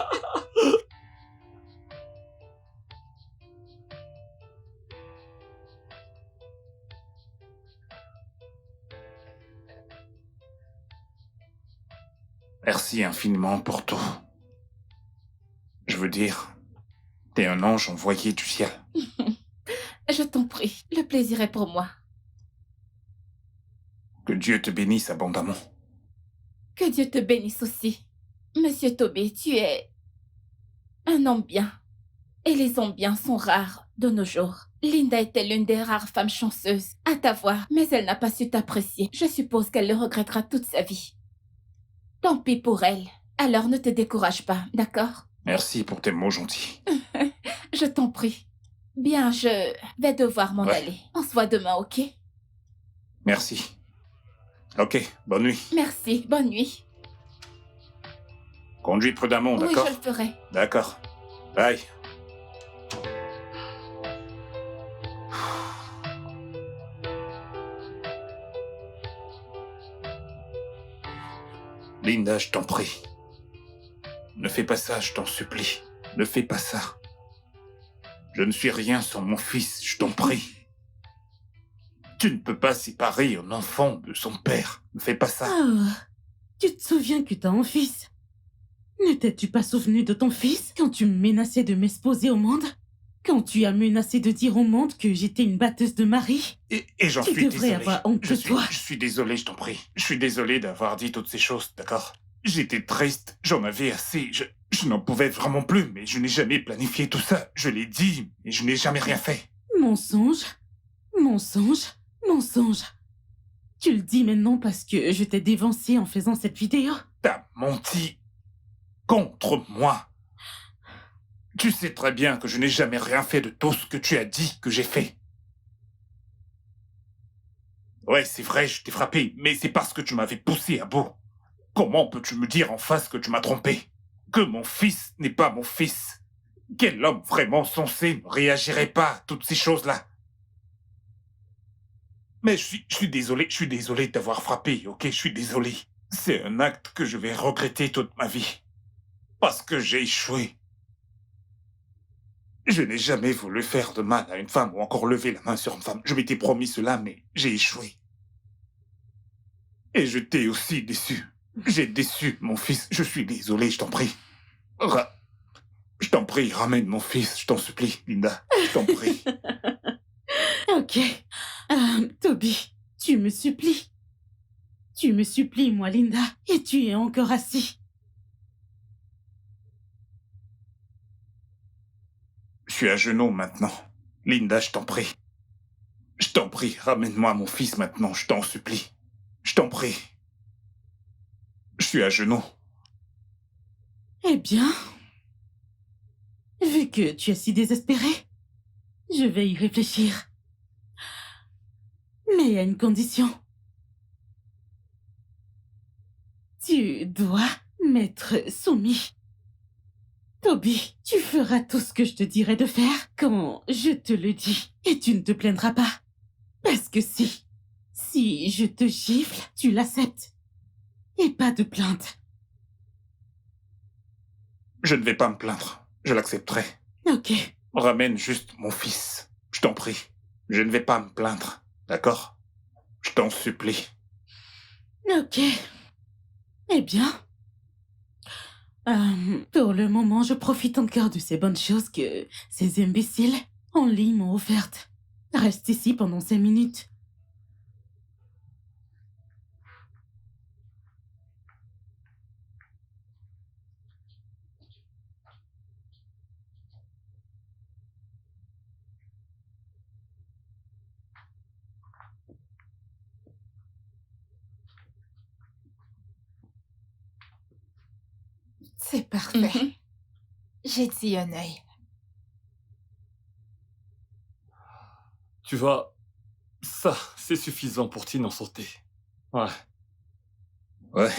Speaker 1: Merci infiniment pour tout. Je veux dire, t'es un ange envoyé du ciel.
Speaker 3: Je t'en prie, le plaisir est pour moi.
Speaker 1: Que Dieu te bénisse abondamment.
Speaker 3: Que Dieu te bénisse aussi. Monsieur Toby, tu es un homme bien. Et les hommes bien sont rares de nos jours. Linda était l'une des rares femmes chanceuses à t'avoir, mais elle n'a pas su t'apprécier. Je suppose qu'elle le regrettera toute sa vie. Tant pis pour elle. Alors ne te décourage pas, d'accord?
Speaker 1: Merci pour tes mots gentils.
Speaker 3: Je t'en prie. Bien, je vais devoir m'en
Speaker 1: Ouais.
Speaker 3: aller. On se voit demain, ok?
Speaker 1: Merci. Ok, bonne nuit.
Speaker 3: Merci, bonne nuit.
Speaker 1: Conduis prudemment,
Speaker 3: Oui,
Speaker 1: d'accord?
Speaker 3: je le ferai.
Speaker 1: D'accord. Bye. Linda, je t'en prie. Ne fais pas ça, je t'en supplie. Ne fais pas ça. Je ne suis rien sans mon fils, je t'en prie. Tu ne peux pas séparer un enfant de son père. Ne fais pas ça.
Speaker 2: Oh, tu te souviens que t'as un fils? Ne t'es-tu pas souvenu de ton fils quand tu me menaçais de m'exposer au monde? Quand tu as menacé de dire au monde que j'étais une batteuse de mari?
Speaker 1: Et j'en
Speaker 2: Tu
Speaker 1: suis
Speaker 2: devrais
Speaker 1: désolé.
Speaker 2: avoir honte de toi.
Speaker 1: Je suis désolé, je t'en prie. Je suis désolé d'avoir dit toutes ces choses, d'accord? J'étais triste, j'en avais assez. Je n'en pouvais vraiment plus, mais je n'ai jamais planifié tout ça. Je l'ai dit, mais je n'ai jamais rien fait.
Speaker 2: Mensonge, mensonge, mensonge. Tu le dis maintenant parce que je t'ai dévancé en faisant cette vidéo?
Speaker 1: T'as menti contre moi. Tu sais très bien que je n'ai jamais rien fait de tout ce que tu as dit que j'ai fait. Ouais, c'est vrai, je t'ai frappé, mais c'est parce que tu m'avais poussé à bout. Comment peux-tu me dire en face que tu m'as trompé? Que mon fils n'est pas mon fils? Quel homme vraiment sensé ne réagirait pas à toutes ces choses-là? Mais je suis désolé de t'avoir frappé, ok? Je suis désolé. C'est un acte que je vais regretter toute ma vie. Parce que j'ai échoué. Je n'ai jamais voulu faire de mal à une femme ou encore lever la main sur une femme. Je m'étais promis cela, mais j'ai échoué. Et je t'ai aussi déçu. J'ai déçu mon fils. Je suis désolé, je t'en prie. Je t'en prie, ramène mon fils, je t'en supplie, Linda. Je t'en prie.
Speaker 2: Ok. Toby, tu me supplies. Tu me supplies, moi, Linda, et tu es encore assis.
Speaker 1: Je suis à genoux maintenant. Linda, je t'en prie. Je t'en prie, ramène-moi mon fils maintenant, je t'en supplie. Je t'en prie. Je suis à genoux.
Speaker 2: Eh bien, vu que tu es si désespéré, je vais y réfléchir. Mais à une condition. Tu dois m'être soumis. Toby, tu feras tout ce que je te dirai de faire quand je te le dis. Et tu ne te plaindras pas. Parce que si je te gifle, tu l'acceptes. Et pas de plainte.
Speaker 1: Je ne vais pas me plaindre. Je l'accepterai.
Speaker 2: Ok.
Speaker 1: Ramène juste mon fils. Je t'en prie. Je ne vais pas me plaindre. D'accord? Je t'en supplie.
Speaker 2: Ok. Eh bien, pour le moment, je profite encore de ces bonnes choses que ces imbéciles en ligne m'ont offertes. Reste ici pendant 5 minutes.
Speaker 6: C'est parfait.
Speaker 3: Mhm.
Speaker 6: J'ai dit un œil.
Speaker 5: Tu vois, ça, c'est suffisant pour t'innocenter. Ouais.
Speaker 1: Ouais.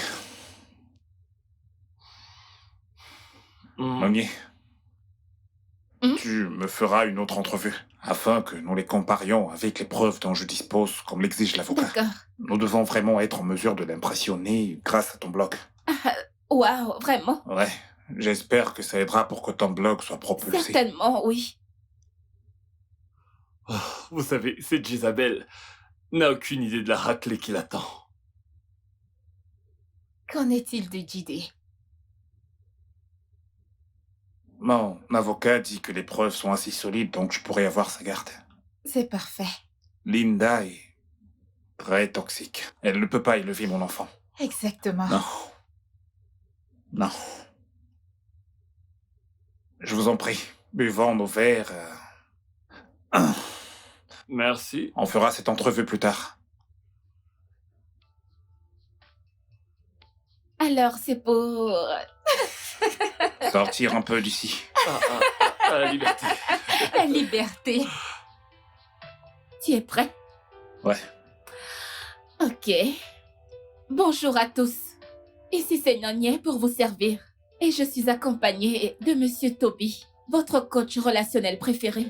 Speaker 5: Hmm.
Speaker 1: Monier.
Speaker 3: Hmm?
Speaker 1: Tu me feras une autre entrevue, afin que nous les comparions avec les preuves dont je dispose, comme l'exige l'avocat.
Speaker 3: D'accord.
Speaker 1: Nous devons vraiment être en mesure de l'impressionner grâce à ton blog.
Speaker 3: Waouh, vraiment?
Speaker 1: Ouais, j'espère que ça aidera pour que ton blog soit propulsé.
Speaker 3: Certainement, oui.
Speaker 5: Oh, vous savez, cette Isabelle n'a aucune idée de la raclée qui l'attend.
Speaker 6: Qu'en est-il de JD?
Speaker 1: Mon avocat dit que les preuves sont assez solides, donc je pourrais avoir sa garde.
Speaker 6: C'est parfait.
Speaker 1: Linda est très toxique. Elle ne peut pas élever mon enfant.
Speaker 6: Exactement.
Speaker 1: Non. Non. Je vous en prie, buvons nos verres.
Speaker 5: Merci.
Speaker 1: On fera cette entrevue plus tard.
Speaker 3: Alors, c'est pour...
Speaker 1: Sortir un peu d'ici.
Speaker 5: À la liberté.
Speaker 3: la liberté. Tu es prêt?
Speaker 1: Ouais.
Speaker 3: Ok. Bonjour à tous. Ici c'est Nonier pour vous servir. Et je suis accompagnée de Monsieur Toby, votre coach relationnel préféré.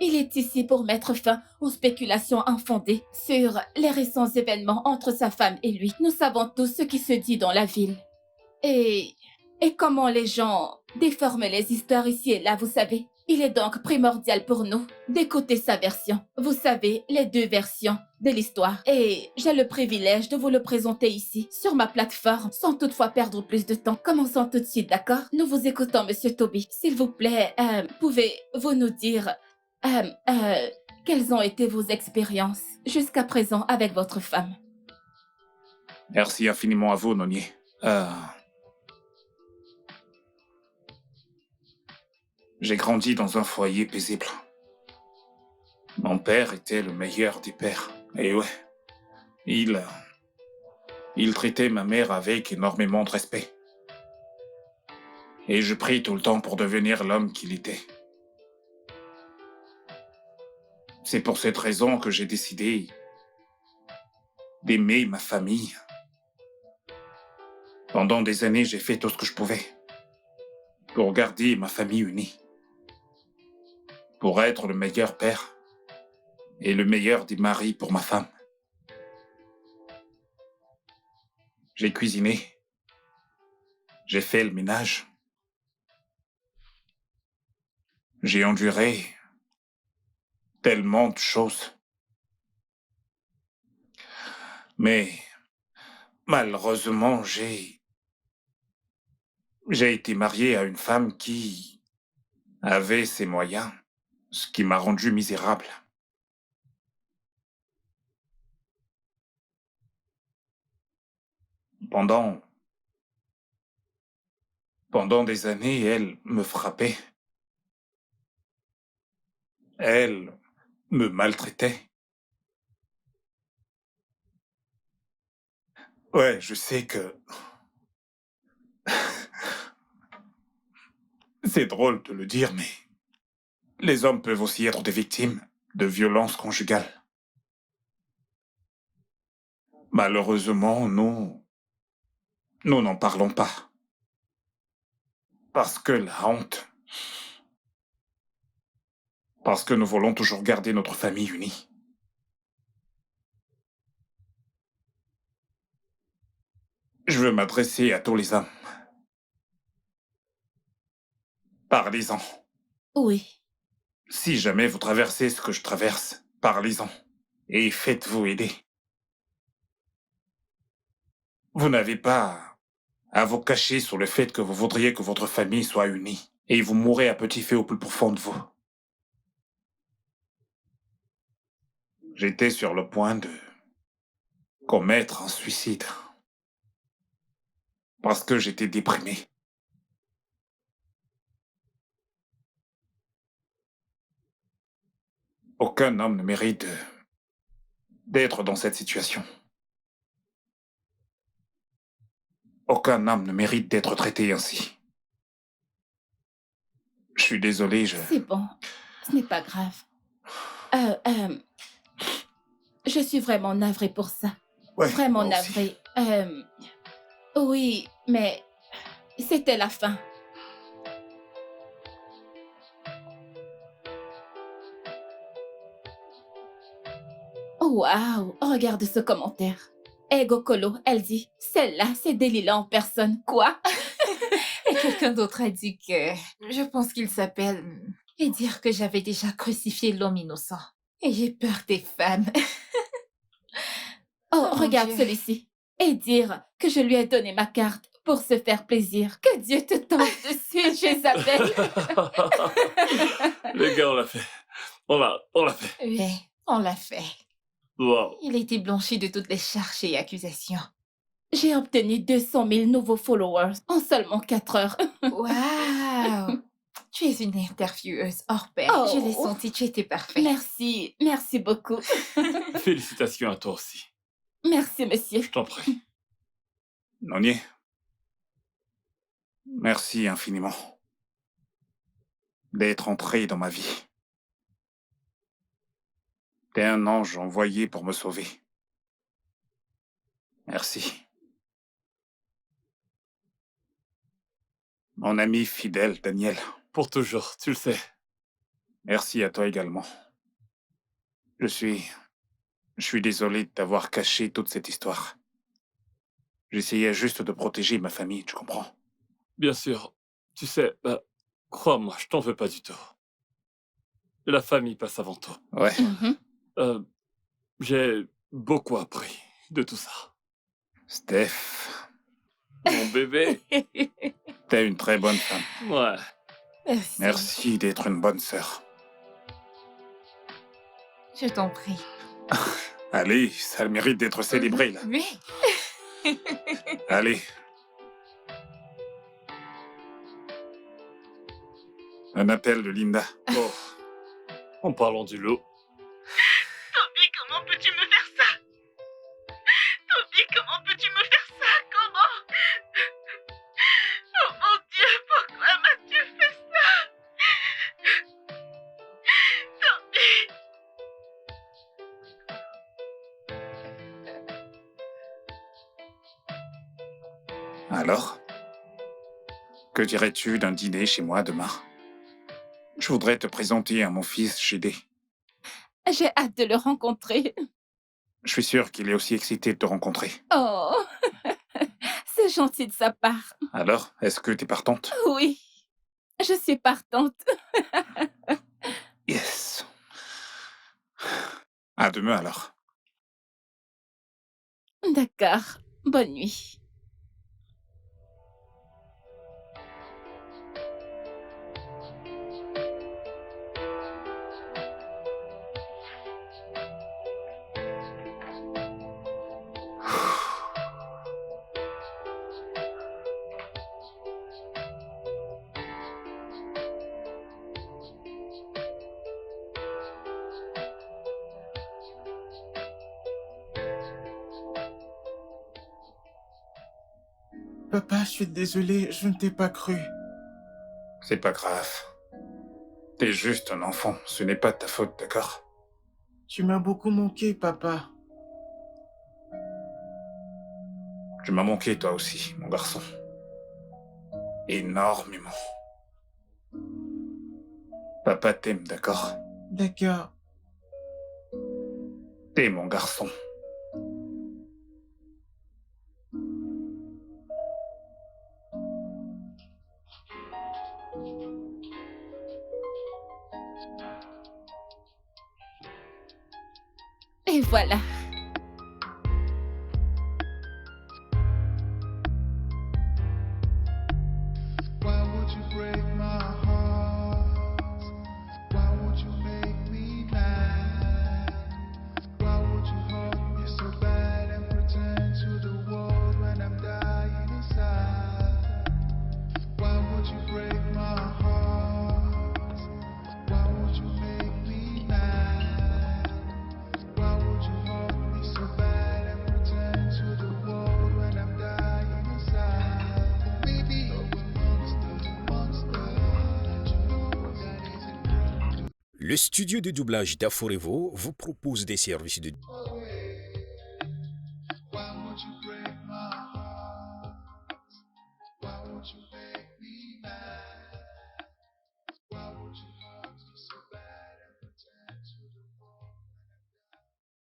Speaker 3: Il est ici pour mettre fin aux spéculations infondées sur les récents événements entre sa femme et lui. Nous savons tous ce qui se dit dans la ville. Et comment les gens déforment les histoires ici et là, vous savez. Il est donc primordial pour nous d'écouter sa version. Vous savez, les deux versions de l'histoire. Et j'ai le privilège de vous le présenter ici, sur ma plateforme, sans toutefois perdre plus de temps. Commençons tout de suite, d'accord? Nous vous écoutons, Monsieur Toby. S'il vous plaît, pouvez-vous nous dire quelles ont été vos expériences jusqu'à présent avec votre femme?
Speaker 1: Merci infiniment à vous, Nonier. J'ai grandi dans un foyer paisible. Mon père était le meilleur des pères. Et ouais, il traitait ma mère avec énormément de respect. Et je prie tout le temps pour devenir l'homme qu'il était. C'est pour cette raison que j'ai décidé d'aimer ma famille. Pendant des années, j'ai fait tout ce que je pouvais pour garder ma famille unie, pour être le meilleur père et le meilleur des maris pour ma femme. J'ai cuisiné, j'ai fait le ménage, j'ai enduré tellement de choses. Mais malheureusement, j'ai été marié à une femme qui avait ses moyens, ce qui m'a rendu misérable. Pendant des années, elle me frappait. Elle me maltraitait. Ouais, je sais que c'est drôle de le dire, mais les hommes peuvent aussi être des victimes de violences conjugales. Malheureusement, nous n'en parlons pas. Parce que la honte. Parce que nous voulons toujours garder notre famille unie. Je veux m'adresser à tous les hommes. Parlez-en.
Speaker 3: Oui.
Speaker 1: Si jamais vous traversez ce que je traverse, parlez-en. Et faites-vous aider. Vous n'avez pas à vous cacher sur le fait que vous voudriez que votre famille soit unie. Et vous mourrez à petit feu au plus profond de vous. J'étais sur le point de commettre un suicide. Parce que j'étais déprimé. Aucun homme ne mérite d'être dans cette situation. Aucun homme ne mérite d'être traité ainsi. Je suis désolé,
Speaker 3: C'est bon. Ce n'est pas grave. Je suis vraiment navrée pour ça.
Speaker 1: Ouais,
Speaker 3: Vraiment
Speaker 1: moi aussi.
Speaker 3: navrée. Oui, mais c'était la fin. Oh, waouh, regarde ce commentaire. Ego Colo, elle dit, celle-là, c'est Delilah en personne. Quoi?
Speaker 6: Et quelqu'un d'autre a dit que... Je pense qu'il s'appelle... Et dire que j'avais déjà crucifié l'homme innocent. Et j'ai peur des femmes.
Speaker 3: Oh,
Speaker 6: Oh, mon
Speaker 3: regarde
Speaker 6: Dieu.
Speaker 3: celui-ci. Et dire que je lui ai donné ma carte pour se faire plaisir. Que Dieu te tombe dessus, Jézabel.
Speaker 5: Les gars, on l'a fait. On l'a fait.
Speaker 6: Oui, on l'a fait.
Speaker 5: Wow.
Speaker 6: Il a été blanchi de toutes les charges et accusations.
Speaker 3: J'ai obtenu 200 000 nouveaux followers en seulement 4 heures.
Speaker 6: Waouh! Tu es une intervieweuse hors pair.
Speaker 3: Oh.
Speaker 6: Je l'ai senti, tu étais parfait.
Speaker 3: Merci, merci beaucoup.
Speaker 5: Félicitations à toi aussi.
Speaker 3: Merci, monsieur.
Speaker 5: Je t'en prie.
Speaker 1: Nonier. Merci infiniment d'être entré dans ma vie. T'es un ange envoyé pour me sauver. Merci. Mon ami fidèle, Daniel.
Speaker 5: Pour toujours, tu le sais.
Speaker 1: Merci à toi également. Je suis désolé de t'avoir caché toute cette histoire. J'essayais juste de protéger ma famille, tu comprends?
Speaker 5: Bien sûr. Tu sais, crois-moi, je t'en veux pas du tout. La famille passe avant tout.
Speaker 1: Ouais.
Speaker 3: Mhm.
Speaker 5: J'ai beaucoup appris de tout ça.
Speaker 1: Steph,
Speaker 5: Mon bébé.
Speaker 1: t'es une très bonne femme.
Speaker 5: Ouais.
Speaker 6: Merci.
Speaker 1: Merci d'être une bonne sœur.
Speaker 6: Je t'en prie.
Speaker 1: Allez, ça a le mérite d'être célébré, là.
Speaker 6: Oui.
Speaker 1: Allez. Un appel de Linda.
Speaker 5: Oh. En parlant du lot.
Speaker 2: Toby, comment peux-tu me faire ça? Toby, comment peux-tu me faire ça? Comment? Oh mon Dieu, pourquoi
Speaker 1: Alors? Que dirais-tu d'un dîner chez moi demain? Je voudrais te présenter à mon fils Gédé.
Speaker 3: J'ai hâte de le rencontrer.
Speaker 1: Je suis sûr qu'il est aussi excité de te rencontrer.
Speaker 3: Oh, c'est gentil de sa part.
Speaker 1: Alors, est-ce que t'es partante?
Speaker 3: Oui, je suis partante.
Speaker 1: Yes. À demain alors.
Speaker 3: D'accord, bonne nuit.
Speaker 4: Papa, je suis désolé, je ne t'ai pas cru.
Speaker 1: C'est pas grave. T'es juste un enfant, ce n'est pas de ta faute, d'accord?
Speaker 4: Tu m'as beaucoup manqué, papa.
Speaker 1: Tu m'as manqué toi aussi, mon garçon. Énormément. Papa t'aime, d'accord?
Speaker 4: D'accord.
Speaker 1: T'es mon garçon.
Speaker 3: Et voilà.
Speaker 7: Why would you break my heart? Why would you make me mad? Why would you hurt me so bad and pretend to the world when I'm dying inside? Why would you break my heart? Why would you make me mad? Why would you hurt me so bad and pretend to the world when I'm dying inside? Maybe you're a monster. Don't you know that isn't wrong?
Speaker 8: Le studio de doublage d'Aforevo vous propose des services de
Speaker 7: Why would you break my heart? Why would you make me mad?